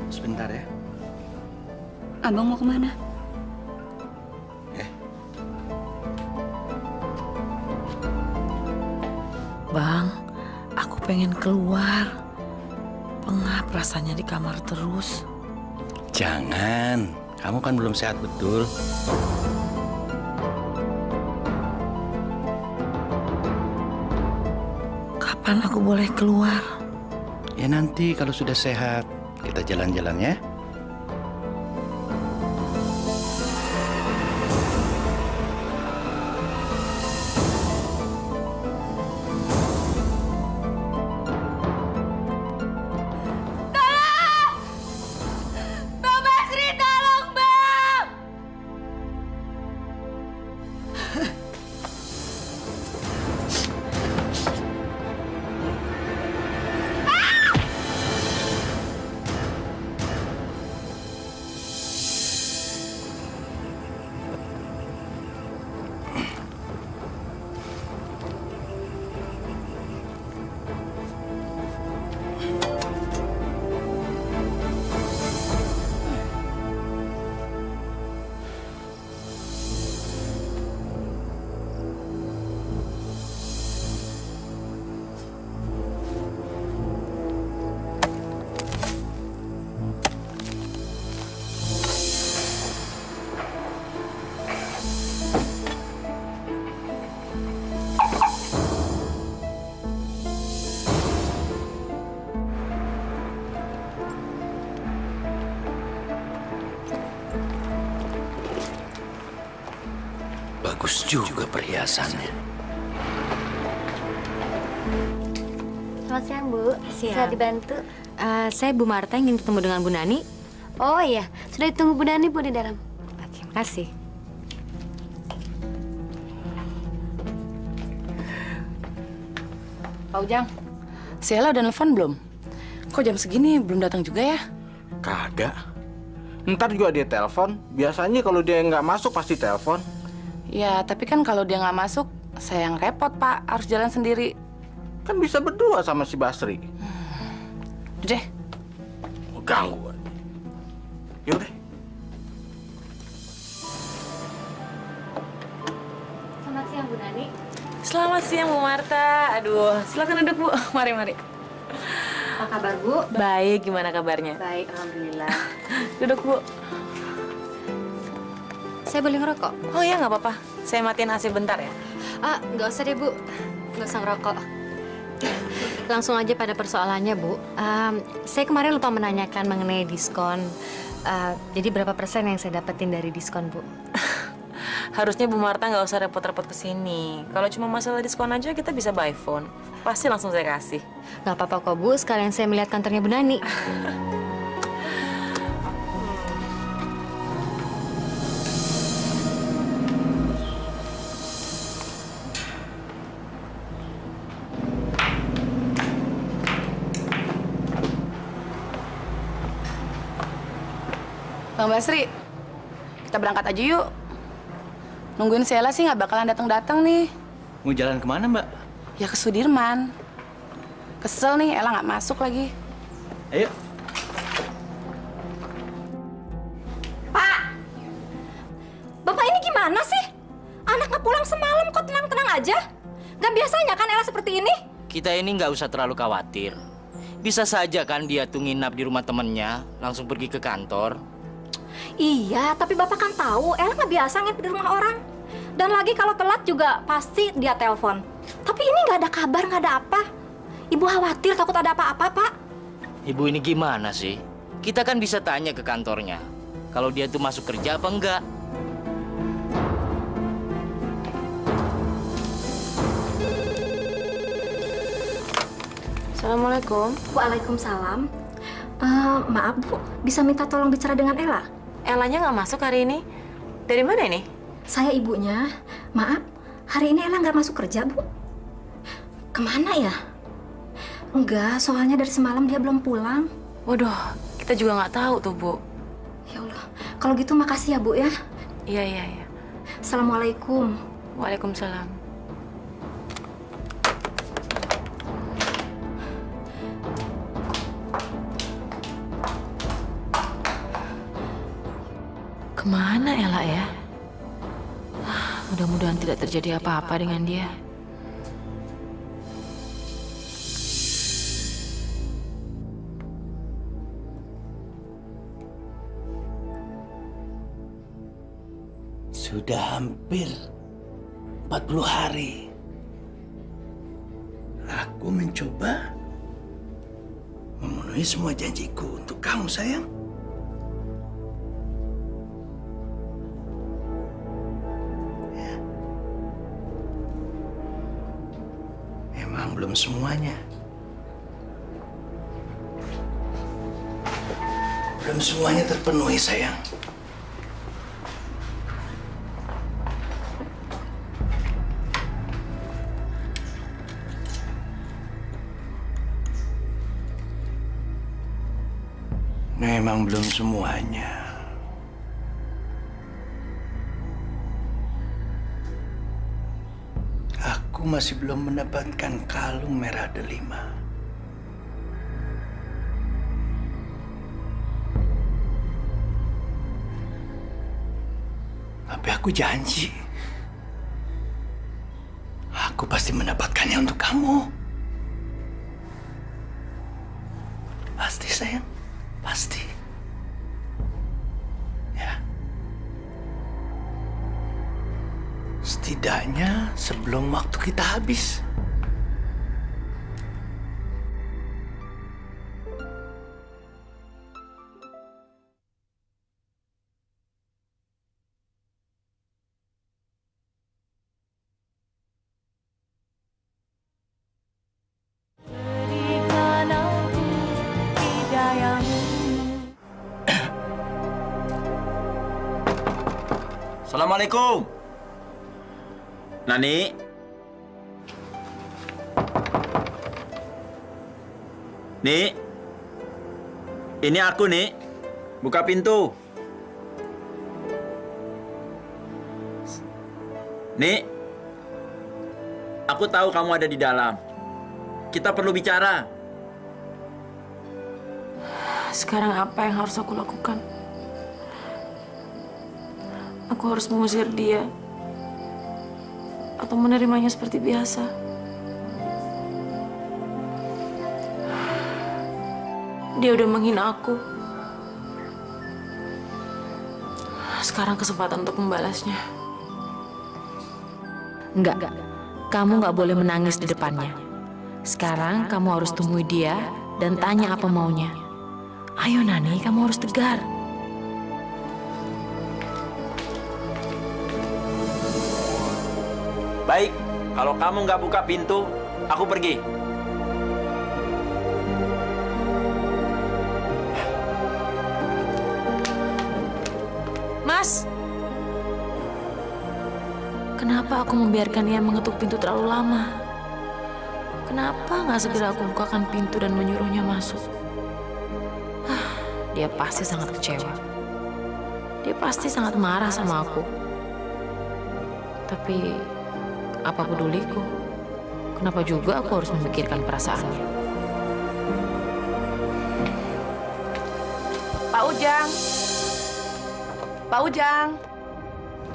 Sebentar ya. Abang mau kemana? Bang, aku pengen keluar. Pengap rasanya di kamar terus. Jangan, kamu kan belum sehat betul. Kapan aku boleh keluar? Ya nanti kalau sudah sehat, kita jalan-jalan ya. Bang Basri, tolong, Bang! Bagus juga perhiasannya. Selamat siang, Bu. Bisa dibantu? Saya Bu Marta ingin ketemu dengan Bu Nani. Oh iya, sudah ditunggu Bu Nani, Bu, di dalam. Oke, makasih. Pak Ujang, si Ella udah nelfon belum? Kok jam segini belum datang juga ya? Kagak. Ntar juga dia telepon. Biasanya kalau dia nggak masuk pasti telepon. Ya, tapi kan kalau dia nggak masuk, saya yang repot, Pak. Harus jalan sendiri. Kan bisa berdua sama si Basri. Udah deh. Oh, ganggu. Yaudah. Selamat siang, Bu Nani. Selamat siang Bu Marta. Aduh, silakan duduk Bu. Mari, mari. Apa kabar, Bu? Baik, gimana kabarnya? Baik, alhamdulillah. Duduk Bu. Saya boleh ngerokok? Oh ya, nggak apa-apa. Saya matiin AC bentar ya. Nggak usah deh, Bu. Nggak usah ngerokok. Langsung aja pada persoalannya, Bu. Saya kemarin lupa menanyakan mengenai diskon. Jadi berapa persen yang saya dapetin dari diskon, Bu? Harusnya Bu Marta nggak usah repot-repot kesini. Kalau cuma masalah diskon aja kita bisa by phone. Pasti langsung saya kasih. Nggak apa-apa kok, Bu. Sekalian saya melihat kantornya Bu Nani. Bang Basri, kita berangkat aja yuk. Nungguin si Ella sih nggak bakalan datang-datang nih. Mau jalan kemana, Mbak? Ya ke Sudirman. Kesel nih, Ella nggak masuk lagi. Ayo. Bapak ini gimana sih? Anak nggak pulang semalam kok tenang-tenang aja? Gak biasanya kan Ella seperti ini? Kita ini nggak usah terlalu khawatir. Bisa saja kan dia tuh nginap di rumah temennya, langsung pergi ke kantor. Iya, tapi Bapak kan tahu Ella nggak biasa nginep di rumah orang. Dan lagi kalau telat juga pasti dia telepon. Tapi ini nggak ada kabar, nggak ada apa. Ibu khawatir takut ada apa-apa, Pak. Ibu ini gimana sih? Kita kan bisa tanya ke kantornya. Kalau dia tuh masuk kerja apa enggak? Assalamualaikum. Waalaikumsalam. Maaf Bu, bisa minta tolong bicara dengan Ella? Elanya nggak masuk hari ini. Dari mana ini? Saya ibunya. Maaf, hari ini Ella nggak masuk kerja Bu. Kemana ya? Enggak, soalnya dari semalam dia belum pulang. Waduh, kita juga nggak tahu tuh Bu. Ya Allah, kalau gitu makasih ya Bu ya. Iya, iya, iya. Assalamualaikum. Waalaikumsalam. Kemana Ella ya? Mudah-mudahan tidak terjadi apa-apa dengan dia. Sudah hampir 40 hari. Aku mencoba memenuhi semua janjiku untuk kamu, sayang. Ya. Memang belum semuanya. Belum semuanya terpenuhi, sayang. Memang belum semuanya. Aku masih belum mendapatkan kalung merah delima. Tapi aku janji, aku pasti mendapatkannya untuk kamu. Pasti, sayang. Pasti. Ya. Setidaknya sebelum waktu kita habis. Assalamualaikum. Nani. Nik. Ini aku, Nik. Buka pintu. Nik. Aku tahu kamu ada di dalam. Kita perlu bicara. Sekarang apa yang harus aku lakukan? Aku harus mengusir dia atau menerimanya seperti biasa? Dia udah menghina aku. Sekarang kesempatan untuk membalasnya. Enggak. Kamu nggak boleh menangis di depannya. Sekarang kamu harus temui dia dan tanya apa maunya. Ayo Nani, kamu harus tegar. Baik, kalau kamu nggak buka pintu, aku pergi. Mas! Kenapa aku membiarkan ia mengetuk pintu terlalu lama? Kenapa nggak segera aku bukakan pintu dan menyuruhnya masuk? Dia pasti sangat kecewa. Dia pasti sangat marah sama aku. Tapi apa peduliku? Kenapa juga aku harus memikirkan perasaannya? Pak Ujang. Pak Ujang.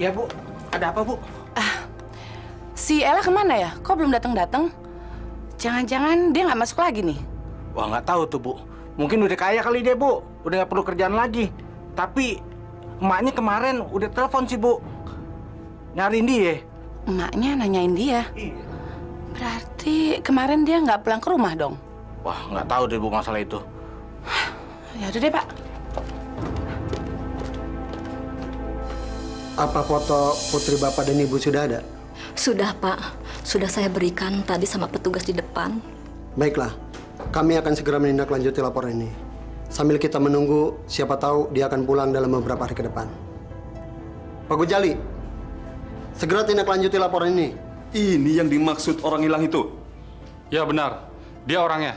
Ya, Bu. Ada apa, Bu? Si Ella kemana ya? Kok belum datang-datang? Jangan-jangan dia nggak masuk lagi nih? Wah, nggak tahu tuh, Bu. Mungkin udah kaya kali dia, Bu. Udah nggak perlu kerjaan lagi. Tapi emaknya kemarin udah telepon sih, Bu. Nyariin dia. Emaknya nanyain dia? Iya. Berarti kemarin dia nggak pulang ke rumah dong? Wah, nggak tahu deh, Bu, masalah itu. Ya udah deh, Pak. Apa foto putri Bapak dan Ibu sudah ada? Sudah, Pak. Sudah saya berikan tadi sama petugas di depan. Baiklah, kami akan segera menindaklanjuti laporan ini. Sambil kita menunggu, siapa tahu dia akan pulang dalam beberapa hari ke depan. Pak Gujali, segera tindaklanjuti laporan ini. Ini yang dimaksud orang hilang itu? Ya benar, dia orangnya.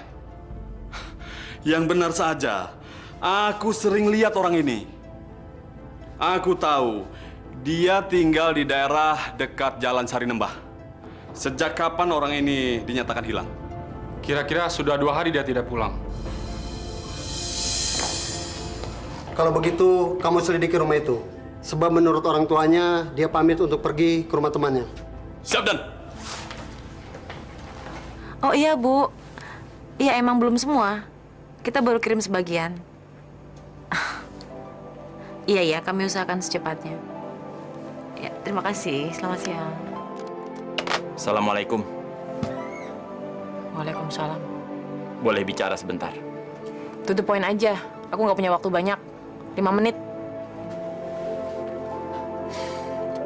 Yang benar saja. Aku sering lihat orang ini. Aku tahu dia tinggal di daerah dekat Jalan Sarinembah. Sejak kapan orang ini dinyatakan hilang? Kira-kira sudah 2 hari dia tidak pulang. Kalau begitu, kamu selidiki rumah itu. Sebab menurut orang tuanya, dia pamit untuk pergi ke rumah temannya. Siap, Dan. Oh iya, Bu. Iya, emang belum semua. Kita baru kirim sebagian. Iya, kami usahakan secepatnya. Ya, terima kasih. Selamat siang. Assalamualaikum. Waalaikumsalam. Boleh bicara sebentar? To the point aja. Aku nggak punya waktu banyak. 5 menit.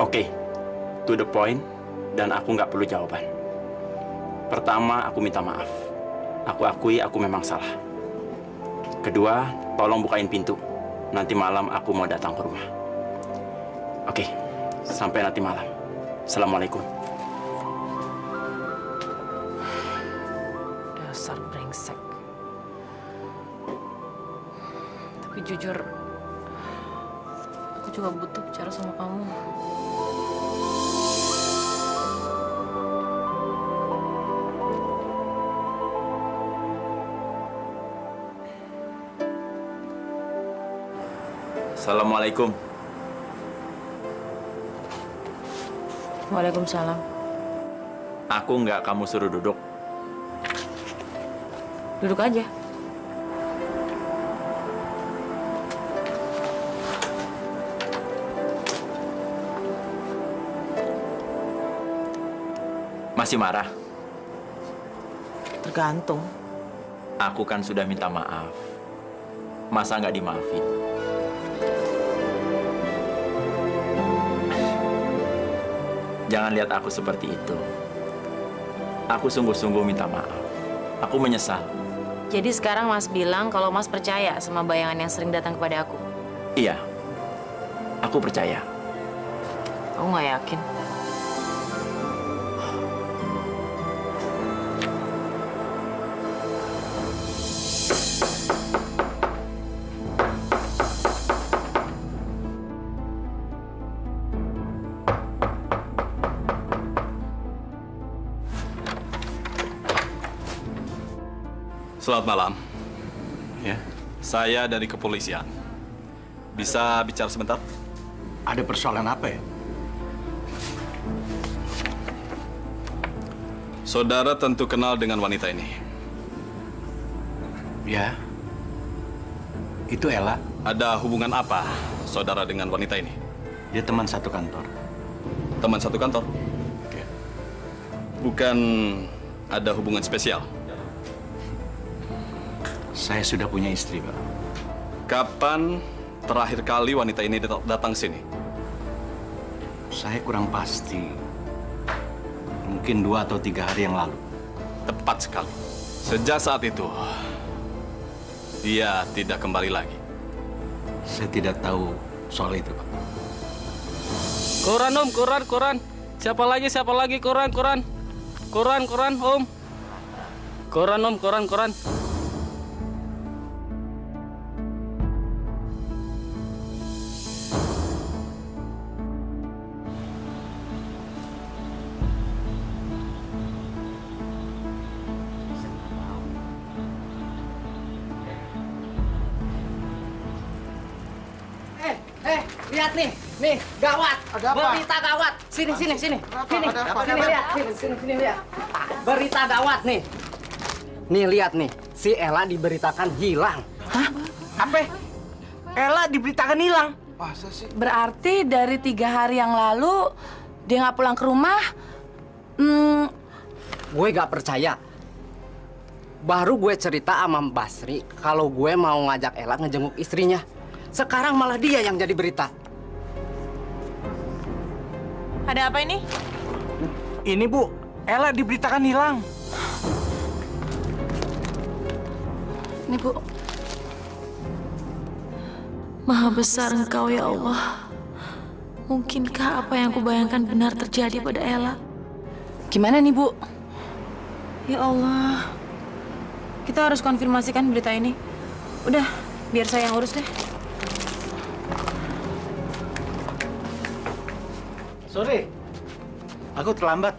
Oke, to the point, dan aku nggak perlu jawaban. Pertama, aku minta maaf. Aku akui aku memang salah. Kedua, tolong bukain pintu. Nanti malam aku mau datang ke rumah. Oke, sampai nanti malam. Assalamualaikum. Dasar brengsek. Tapi jujur, aku juga butuh bicara sama kamu. Assalamualaikum. Waalaikumsalam. Aku nggak kamu suruh duduk. Duduk aja. Masih marah? Tergantung. Aku kan sudah minta maaf. Masa nggak dimaafin? Jangan lihat aku seperti itu. Aku sungguh-sungguh minta maaf. Aku menyesal. Jadi sekarang Mas bilang kalau Mas percaya sama bayangan yang sering datang kepada aku. Iya, aku percaya. Aku nggak yakin. Selamat malam. Ya, Saya dari kepolisian. Bisa bicara sebentar? ada persoalan apa ya? Saudara tentu kenal dengan wanita ini. Ya, itu Ella. Ada hubungan apa saudara dengan wanita ini? Dia teman satu kantor. Teman satu kantor? Bukan ada hubungan spesial? Saya sudah punya istri, Pak. Kapan terakhir kali wanita ini datang sini? Saya kurang pasti. Mungkin 2 atau 3 hari yang lalu. Tepat sekali. Sejak saat itu, dia tidak kembali lagi. Saya tidak tahu soal itu, Pak. Koran Om, koran. Siapa lagi koran. Koran Om. Koran Om, koran. Lihat nih, gawat. Berita gawat. Sini. Lihat. Berita gawat nih. Nih lihat nih, si Ella diberitakan hilang. Hah? Apa? Ella diberitakan hilang. Berarti dari 3 hari yang lalu dia nggak pulang ke rumah. Gue gak percaya. Baru gue cerita sama Basri kalau gue mau ngajak Ella ngejenguk istrinya. Sekarang malah dia yang jadi berita. Ada apa ini? Ini Bu, Ella diberitakan hilang. Ini Bu. Maha besar Engkau ya Allah. Mungkinkah apa yang kubayangkan benar terjadi pada Ella? Gimana nih Bu? Ya Allah. Kita harus konfirmasikan berita ini. Udah, biar saya yang urus deh. Sorry, aku terlambat.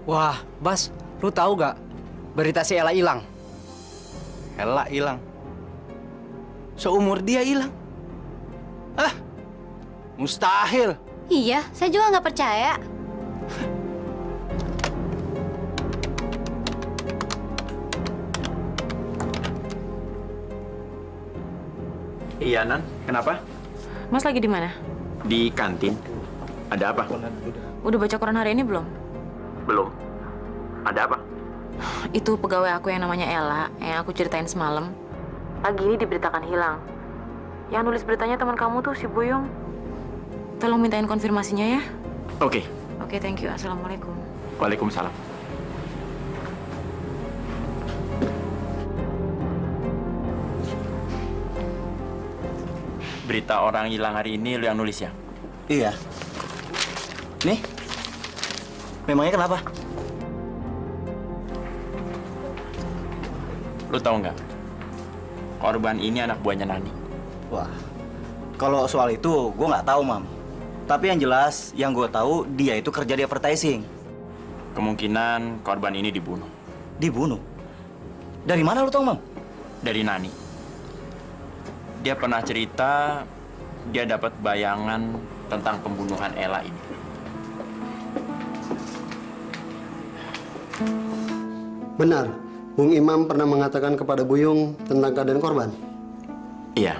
Wah, Bas, lu tahu gak berita si Ella hilang? Ella hilang. Seumur dia hilang. Mustahil. Iya, saya juga nggak percaya. Iya, Nan. Kenapa? Mas lagi di mana? Di kantin. Ada apa? Udah baca koran hari ini belum? Belum. Ada apa? Itu pegawai aku yang namanya Ella, yang aku ceritain semalam. Pagi ini diberitakan hilang. Yang nulis beritanya teman kamu tuh si Boyong. Tolong mintain konfirmasinya ya. Oke. Oke, thank you. Assalamualaikum. Waalaikumsalam. Berita orang hilang hari ini lu yang nulis ya? Iya. Nih, memangnya kenapa? Lu tahu nggak? Korban ini anak buahnya Nani. Wah, kalau soal itu gue nggak tahu, Mam. Tapi yang jelas, yang gue tahu dia itu kerja di advertising. Kemungkinan korban ini dibunuh. Dibunuh? Dari mana lu tahu, Mam? Dari Nani. Dia pernah cerita dia dapat bayangan tentang pembunuhan Ella ini. Benar, Bung Imam pernah mengatakan kepada Buyung tentang keadaan korban? Iya,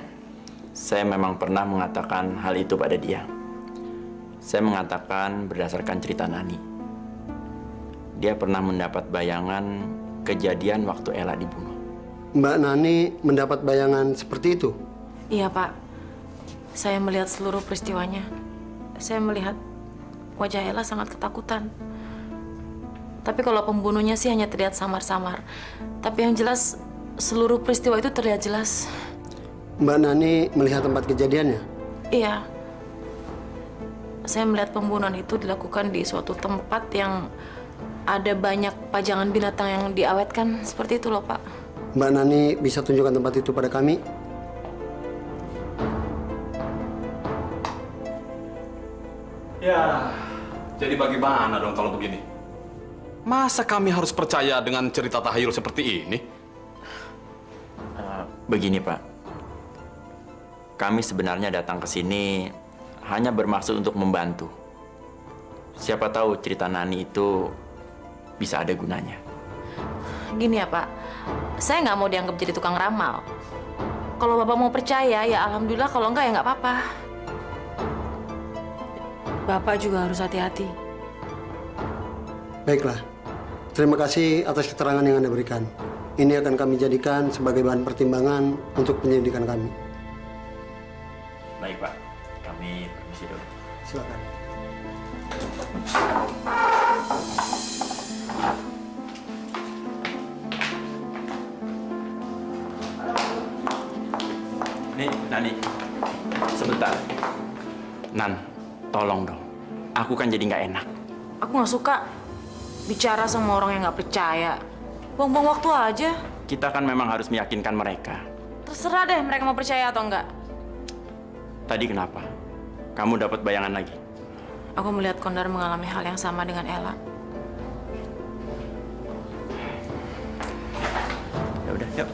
saya memang pernah mengatakan hal itu pada dia. Saya mengatakan berdasarkan cerita Nani. Dia pernah mendapat bayangan kejadian waktu Ella dibunuh. Mbak Nani mendapat bayangan seperti itu? Iya, Pak. Saya melihat seluruh peristiwanya. Saya melihat wajah Ella sangat ketakutan. Tapi kalau pembunuhnya sih hanya terlihat samar-samar. Tapi yang jelas, seluruh peristiwa itu terlihat jelas. Mbak Nani melihat tempat kejadiannya? Iya. saya melihat pembunuhan itu dilakukan di suatu tempat yang ada banyak pajangan binatang yang diawetkan seperti itu loh, Pak. Mbak Nani bisa tunjukkan tempat itu pada kami? Ya, jadi bagaimana dong kalau begini? Masa kami harus percaya dengan cerita tahayul seperti ini? Begini, Pak. Kami sebenarnya datang ke sini hanya bermaksud untuk membantu. Siapa tahu cerita Nani itu bisa ada gunanya. Gini ya, Pak. Saya nggak mau dianggap jadi tukang ramal. Kalau Bapak mau percaya, ya alhamdulillah. Kalau enggak, ya nggak apa-apa. Bapak juga harus hati-hati. Baiklah. Terima kasih atas keterangan yang Anda berikan. Ini akan kami jadikan sebagai bahan pertimbangan untuk penyelidikan kami. Baik, Pak. Kami permisi dulu. Silakan. Nih, Nani. Sebentar. Nan, tolong dong. Aku kan jadi nggak enak. Aku nggak suka bicara sama orang yang nggak percaya. Buang-buang waktu aja. Kita kan memang harus meyakinkan mereka. Terserah deh mereka mau percaya atau enggak. Tadi kenapa? Kamu dapat bayangan lagi? Aku melihat Kondar mengalami hal yang sama dengan Ella. Ya udah, yuk.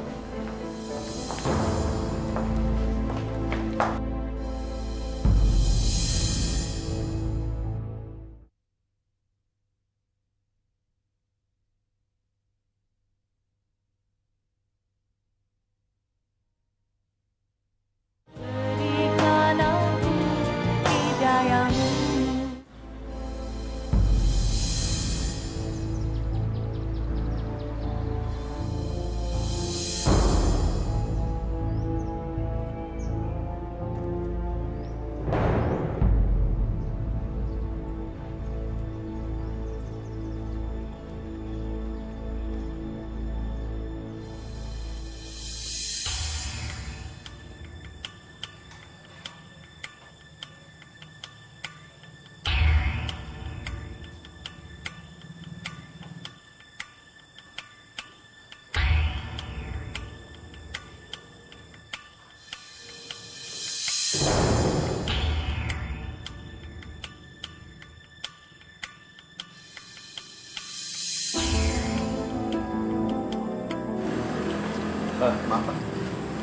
Maaf, Pak.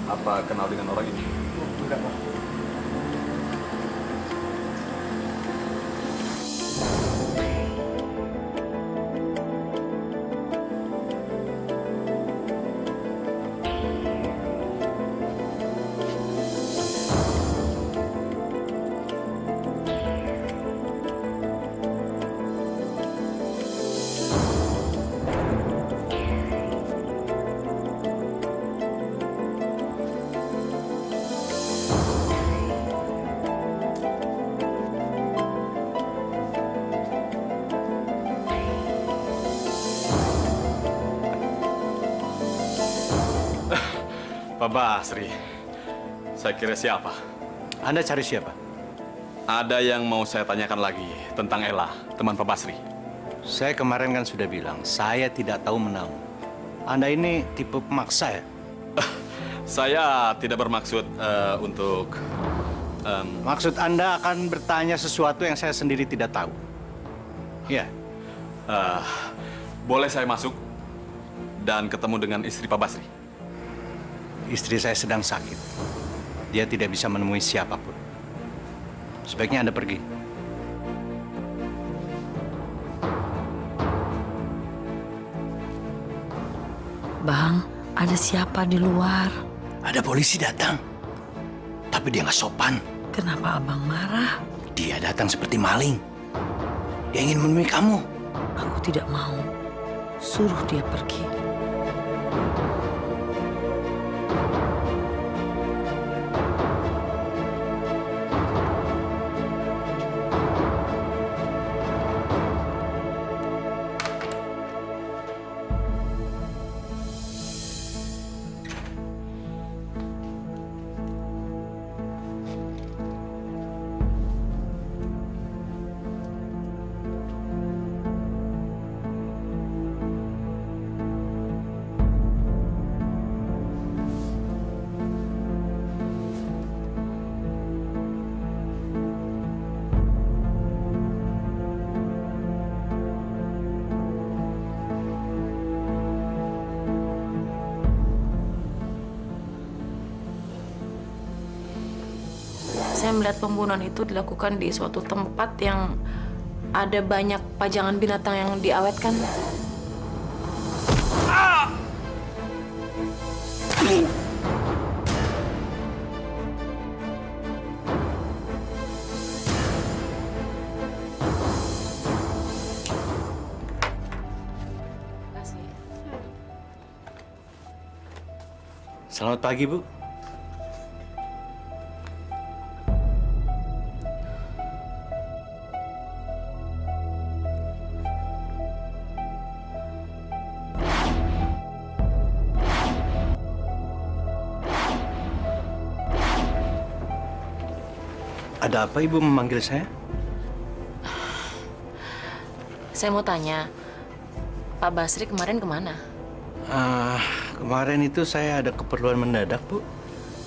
Apa kenal dengan orang ini? Enggak, Pak. Pak Basri, saya kira siapa? Anda cari siapa? Ada yang mau saya tanyakan lagi tentang Ella, teman Pak Basri. Saya kemarin kan sudah bilang, saya tidak tahu menau. Anda ini tipe pemaksa ya? Saya tidak bermaksud untuk... Maksud Anda akan bertanya sesuatu yang saya sendiri tidak tahu? Ya. Boleh saya masuk dan ketemu dengan istri Pak Basri? Istri saya sedang sakit. Dia tidak bisa menemui siapapun. Sebaiknya Anda pergi. Bang, ada siapa di luar? Ada polisi datang. Tapi dia nggak sopan. Kenapa abang marah? Dia datang seperti maling. Dia ingin menemui kamu. Aku tidak mau. Suruh dia pergi. Saya melihat pembunuhan itu dilakukan di suatu tempat yang ada banyak pajangan binatang yang diawetkan. Selamat pagi, Bu. Ada apa Ibu memanggil saya? Saya mau tanya, Pak Basri kemarin kemana? Kemarin itu saya ada keperluan mendadak, Bu.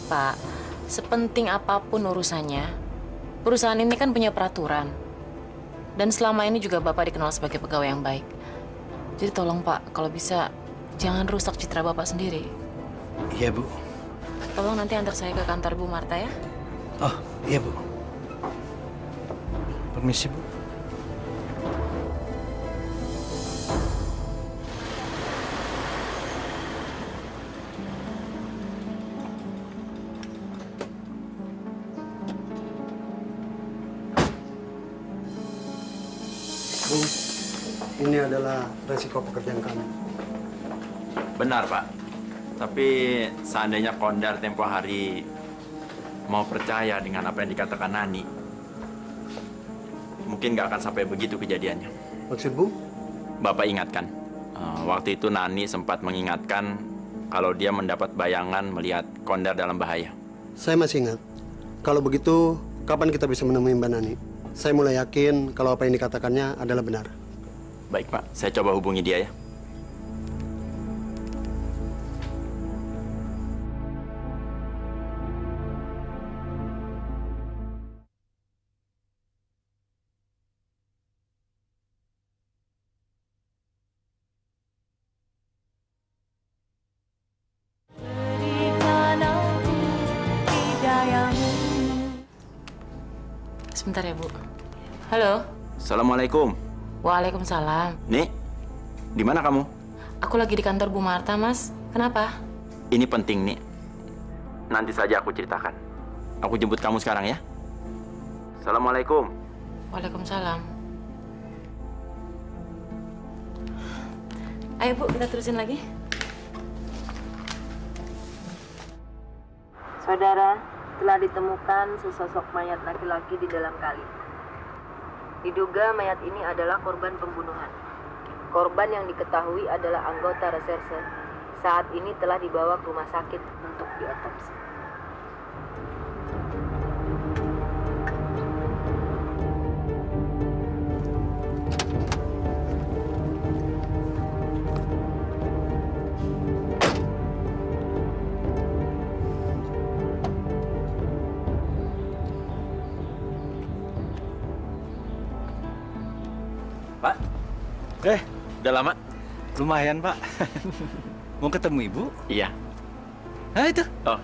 Pak, sepenting apapun urusannya, perusahaan ini kan punya peraturan. Dan selama ini juga Bapak dikenal sebagai pegawai yang baik. Jadi tolong Pak, kalau bisa jangan rusak citra Bapak sendiri. Iya, Bu. Tolong nanti antar saya ke kantor Bu Marta ya. Oh, iya, Bu. Permisi, Bu. Bu, ini adalah resiko pekerjaan kami. Benar, Pak. Tapi seandainya Kondar tempo hari mau percaya dengan apa yang dikatakan Nani, mungkin nggak akan sampai begitu kejadiannya. Maksud Bu? Bapak ingatkan, waktu itu Nani sempat mengingatkan kalau dia mendapat bayangan melihat Kondar dalam bahaya. Saya masih ingat. Kalau begitu, kapan kita bisa menemui Mbak Nani? Saya mulai yakin kalau apa yang dikatakannya adalah benar. Baik, Pak. Saya coba hubungi dia ya. Sebentar ya, Bu. Halo. Assalamualaikum. Waalaikumsalam. Nih, di mana kamu? Aku lagi di kantor Bu Marta, Mas. Kenapa? Ini penting, nih. Nanti saja aku ceritakan. Aku jemput kamu sekarang ya. Assalamualaikum. Waalaikumsalam. Ayo, Bu, kita terusin lagi. Saudara, telah ditemukan sesosok mayat laki-laki di dalam kali. Diduga mayat ini adalah korban pembunuhan. Korban yang diketahui adalah anggota reserse. Saat ini telah dibawa ke rumah sakit untuk diotopsi. Pak, udah lama? Lumayan, Pak. Mau ketemu Ibu? Iya. Nah, itu. Oh.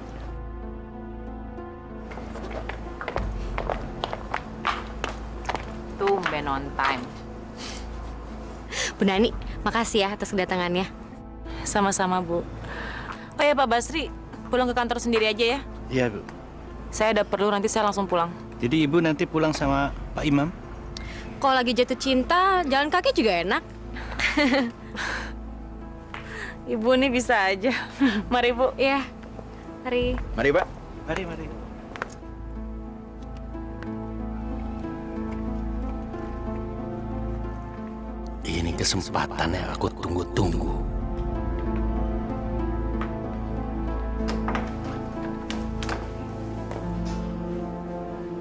Tumben on time. Bu Nani, makasih ya atas kedatangannya. Sama-sama, Bu. Oh ya, Pak Basri, pulang ke kantor sendiri aja ya. Iya, Bu. Saya ada perlu, nanti saya langsung pulang. Jadi Ibu nanti pulang sama Pak Imam? Kalau lagi jatuh cinta, jalan kaki juga enak. Ibu nih bisa aja. Mari, Bu. Iya, mari. Mari, Pak. Mari, mari. Ini kesempatan yang aku tunggu-tunggu.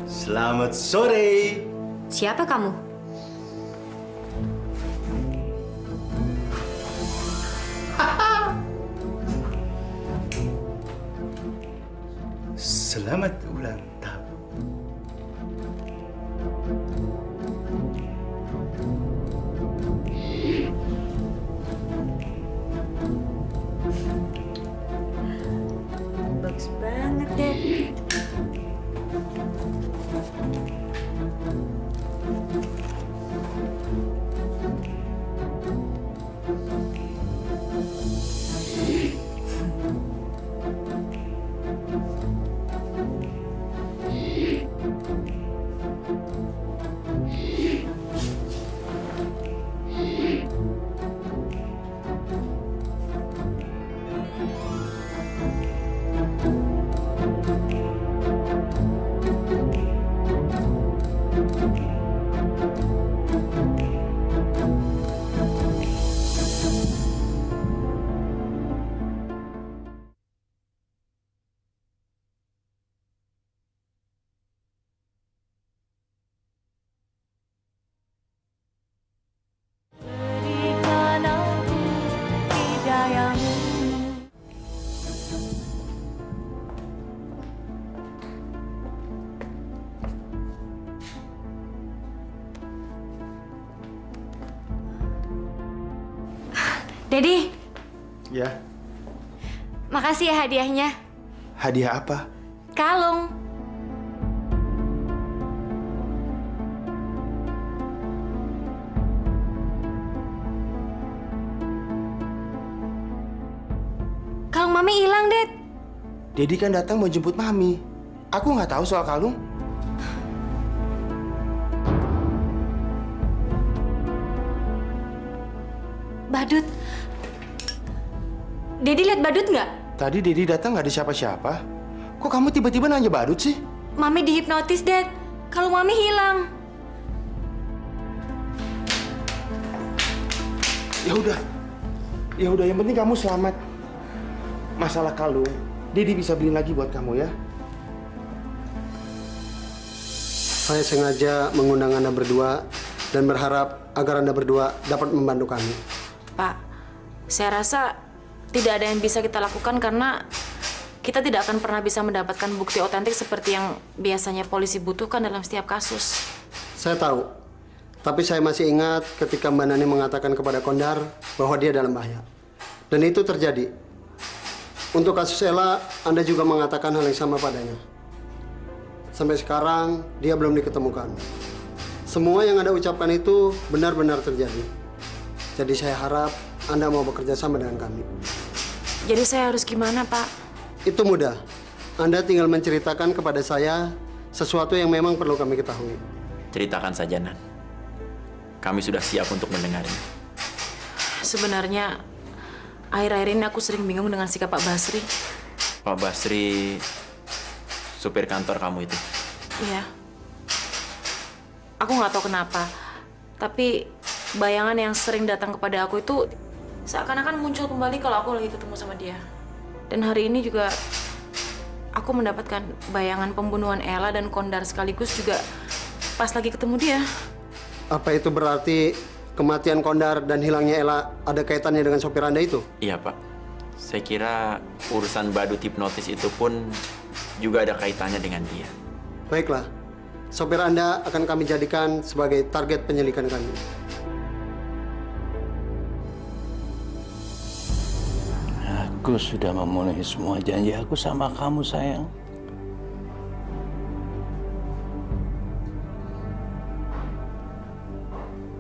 Selamat sore. Siapa kamu? Selamat ulang tahun. Bagus banget, Dad. Dedi, Ya, makasih ya hadiahnya. hadiah apa? Kalung. Kalung Mami hilang, Det. Dedi kan datang mau jemput Mami. Aku nggak tahu soal kalung. Badut. Dedi lihat badut nggak? Tadi Dedi datang nggak ada siapa-siapa. Kok kamu tiba-tiba nanya badut sih? Mami dihipnotis, Det. Kalung Mami hilang. Ya udah, yang penting kamu selamat. Masalah kalung, Dedi bisa beliin lagi buat kamu ya. Saya sengaja mengundang Anda berdua dan berharap agar Anda berdua dapat membantu kami. Pak, saya rasa tidak ada yang bisa kita lakukan karena kita tidak akan pernah bisa mendapatkan bukti otentik seperti yang biasanya polisi butuhkan dalam setiap kasus. Saya tahu, tapi saya masih ingat ketika Mbak Nani mengatakan kepada Kondar bahwa dia dalam bahaya. Dan itu terjadi. Untuk kasus Ella, Anda juga mengatakan hal yang sama padanya. Sampai sekarang, dia belum diketemukan. Semua yang Anda ucapkan itu benar-benar terjadi. Jadi saya harap Anda mau bekerja sama dengan kami. Jadi saya harus gimana, Pak? Itu mudah. Anda tinggal menceritakan kepada saya sesuatu yang memang perlu kami ketahui. Ceritakan saja, Nan. Kami sudah siap untuk mendengarnya. Sebenarnya, akhir-akhir ini aku sering bingung dengan sikap Pak Basri. Pak Basri, supir kantor kamu itu. Iya. Aku nggak tahu kenapa, tapi bayangan yang sering datang kepada aku itu seakan-akan muncul kembali kalau aku lagi ketemu sama dia. Dan hari ini juga aku mendapatkan bayangan pembunuhan Ella dan Kondar sekaligus juga pas lagi ketemu dia. Apa itu berarti kematian Kondar dan hilangnya Ella ada kaitannya dengan sopir Anda itu? Iya, Pak. Saya kira urusan badut hipnotis itu pun juga ada kaitannya dengan dia. Baiklah, sopir Anda akan kami jadikan sebagai target penyelidikan kami. Aku sudah memenuhi semua janji aku sama kamu, sayang.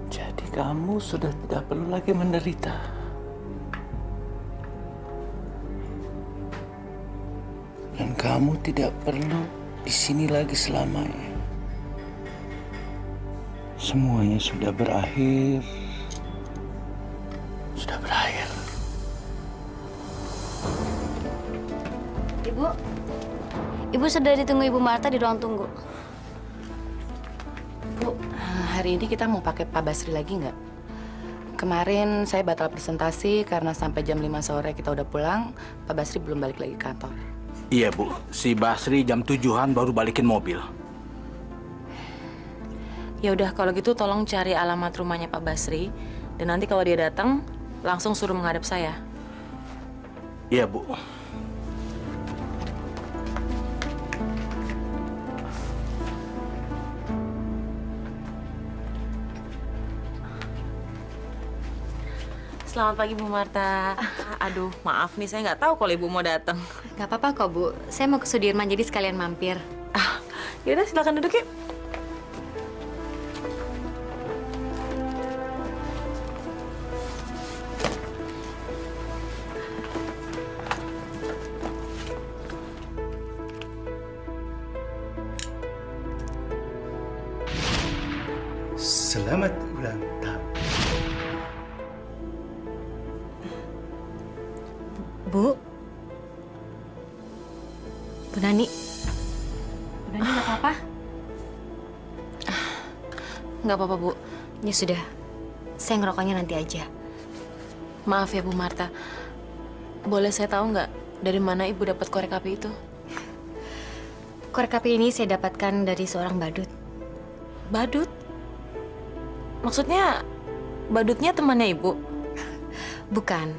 Jadi kamu sudah tidak perlu lagi menderita. Dan kamu tidak perlu di sini lagi selamanya. Semuanya sudah berakhir. Sudah berakhir. Ibu sudah ditunggu Ibu Marta di ruang tunggu. Bu, hari ini kita mau pakai Pak Basri lagi nggak? Kemarin saya batal presentasi karena sampai jam 5 sore kita udah pulang, Pak Basri belum balik lagi ke kantor. Iya, Bu. Si Basri jam 7-an baru balikin mobil. Ya udah kalau gitu tolong cari alamat rumahnya Pak Basri dan nanti kalau dia datang langsung suruh menghadap saya. Iya, Bu. Selamat pagi Bu Marta. Aduh, maaf nih saya nggak tahu kalau Ibu mau datang. Gak apa-apa kok, Bu. Saya mau ke Sudirman jadi sekalian mampir. Yaudah silakan duduk yuk. Selamat ulang tahun. Bu Nani. Bu Nani nggak apa-apa? Nggak apa-apa, Bu. Ya sudah, saya ngerokoknya nanti aja. Maaf ya Bu Marta. Boleh saya tahu nggak dari mana Ibu dapat korek api itu? Korek api ini saya dapatkan dari seorang badut. Badut? Maksudnya badutnya temannya Ibu? Bukan.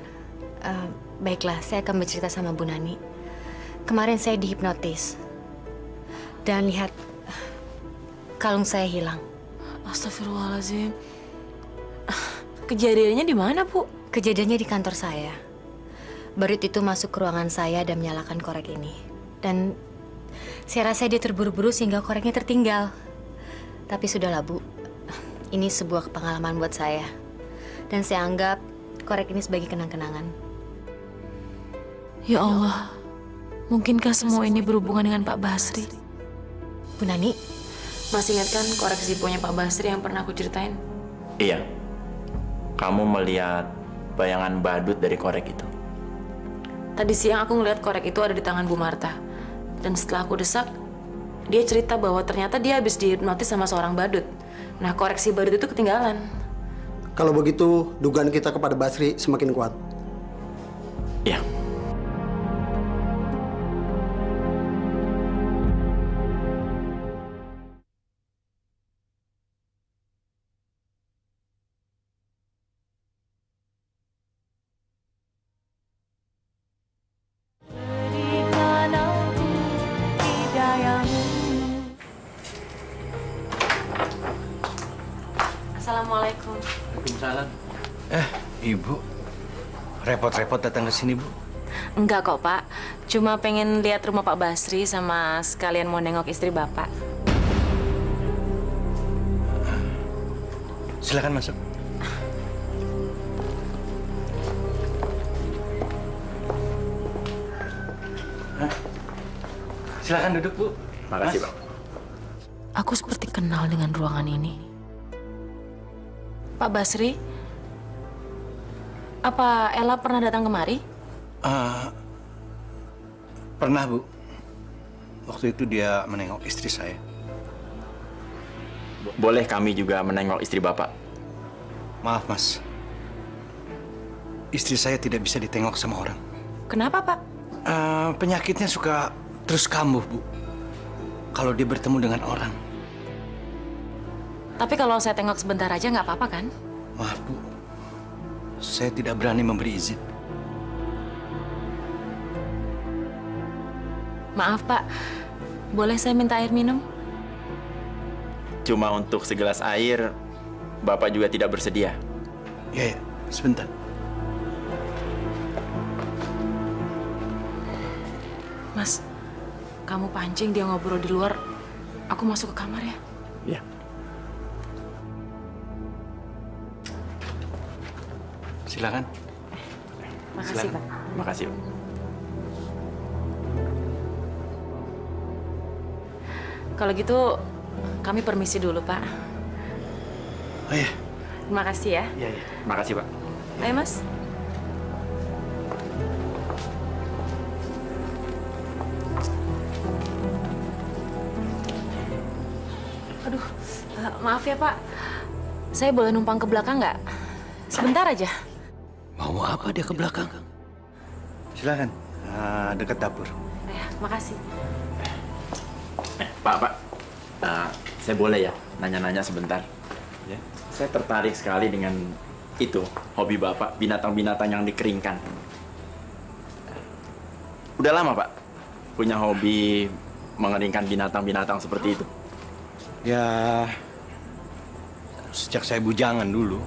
Baiklah, saya akan bercerita sama Bu Nani. Kemarin saya dihipnotis. Dan lihat, kalung saya hilang. Astagfirullahaladzim. Kejadiannya di mana, Bu? Kejadiannya di kantor saya. Badut itu masuk ke ruangan saya dan menyalakan korek ini. Dan saya rasa dia terburu-buru sehingga koreknya tertinggal. Tapi sudahlah, Bu. Ini sebuah pengalaman buat saya. Dan saya anggap korek ini sebagai kenang-kenangan. Ya Allah, mungkinkah semua ini berhubungan dengan Pak Basri? Bu Nani, Masih ingat kan korek Zippo-nya Pak Basri yang pernah aku ceritain? Iya. Kamu melihat bayangan badut dari korek itu. Tadi siang aku ngeliat korek itu ada di tangan Bu Marta. Dan setelah aku desak, dia cerita bahwa ternyata dia habis dihipnotis sama seorang badut. Nah, koreksi badut itu ketinggalan. Kalau begitu, dugaan kita kepada Basri semakin kuat. Iya. Assalamualaikum. Waalaikumsalam. Ibu. Repot-repot datang ke sini, Bu. Enggak kok, Pak. Cuma pengen lihat rumah Pak Basri sama sekalian mau nengok istri Bapak. Silakan masuk. Silakan duduk, Bu. Makasih, Pak. Aku seperti kenal dengan ruangan ini. Pak Basri, apa Ella pernah datang kemari? Pernah, Bu. Waktu itu dia menengok istri saya. Boleh kami juga menengok istri Bapak? Maaf, Mas. Istri saya tidak bisa ditengok sama orang. Kenapa, Pak? Penyakitnya suka terus kambuh, Bu. Kalau dia bertemu dengan orang. Tapi kalau saya tengok sebentar aja nggak apa-apa kan? Maaf, Bu. Saya tidak berani memberi izin. Maaf, Pak. Boleh saya minta air minum? Cuma untuk segelas air, Bapak juga tidak bersedia. Ya, sebentar. Mas, kamu pancing dia ngobrol di luar. Aku masuk ke kamar ya. Iya. Silakan. Makasih, Silakan. Pak. Makasih, Pak. Kalau gitu, kami permisi dulu, Pak. Oh iya. Terima kasih ya. Iya. Makasih, Pak. Ayo, Mas. Aduh, maaf ya, Pak. Saya boleh numpang ke belakang nggak? Sebentar aja. Mau apa dia ke belakang? Silakan. Dekat dapur. Ya, makasih. Pak. Saya boleh ya nanya-nanya sebentar? Ya. Saya tertarik sekali dengan itu, hobi Bapak, binatang-binatang yang dikeringkan. Udah lama, Pak, punya hobi mengeringkan binatang-binatang seperti itu? Ya, sejak saya bujangan dulu.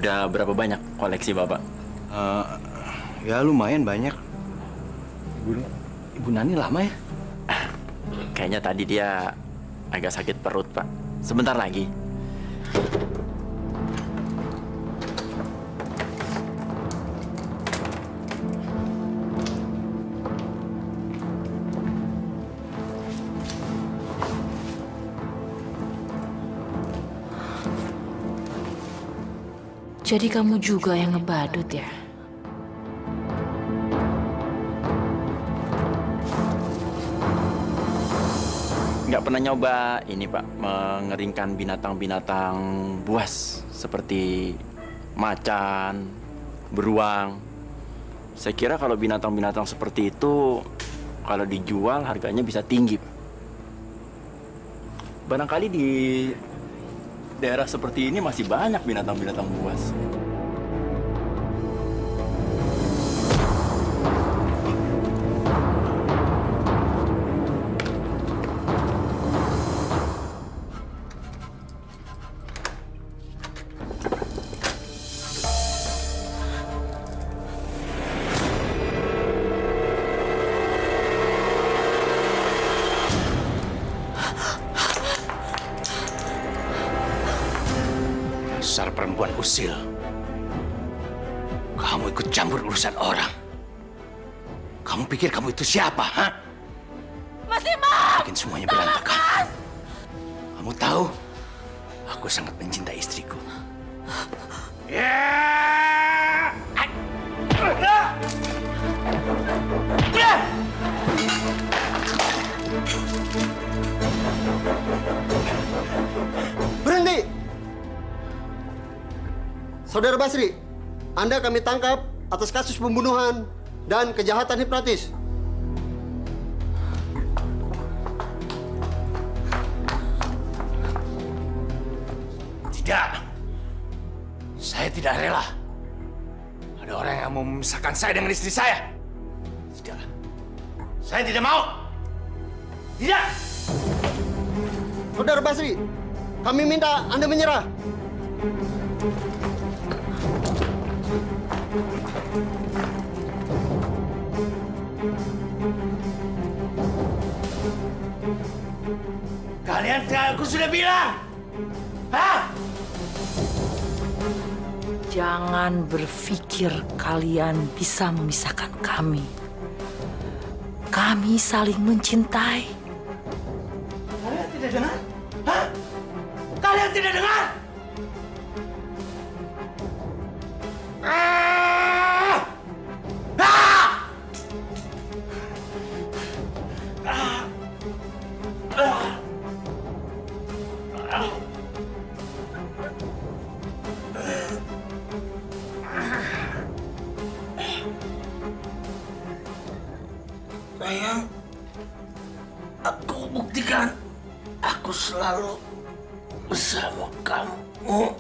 Udah berapa banyak koleksi Bapak? Ya lumayan banyak. Ibu Nani lama ya? Kayaknya tadi dia agak sakit perut, Pak. Sebentar lagi. Jadi kamu juga yang ngebadut ya? Nggak pernah nyoba ini, Pak, mengeringkan binatang-binatang buas seperti macan, beruang. Saya kira kalau binatang-binatang seperti itu kalau dijual harganya bisa tinggi, Pak. Barangkali di daerah seperti ini masih banyak binatang-binatang buas. Dasar perempuan usil. Kamu ikut campur urusan orang. Kamu pikir kamu itu siapa, ha? Mas Imam! Bikin semuanya berantakan. Kamu tahu, aku sangat mencintai istriku. Berhenti! Saudara Basri, Anda kami tangkap atas kasus pembunuhan dan kejahatan hipnotis. Tidak. Saya tidak rela. Ada orang yang mau memisahkan saya dengan istri saya. Tidak. Saya tidak mau. Tidak. Saudara Basri, kami minta Anda menyerah. Kalian aku sudah bilang. Hah? Jangan berpikir kalian bisa memisahkan kami. Kami saling mencintai. Kalian tidak dengar? Hah? Kalian tidak dengar? Ah! Ah! Ah! Ah! Sayang, aku buktikan aku selalu bersama kamu.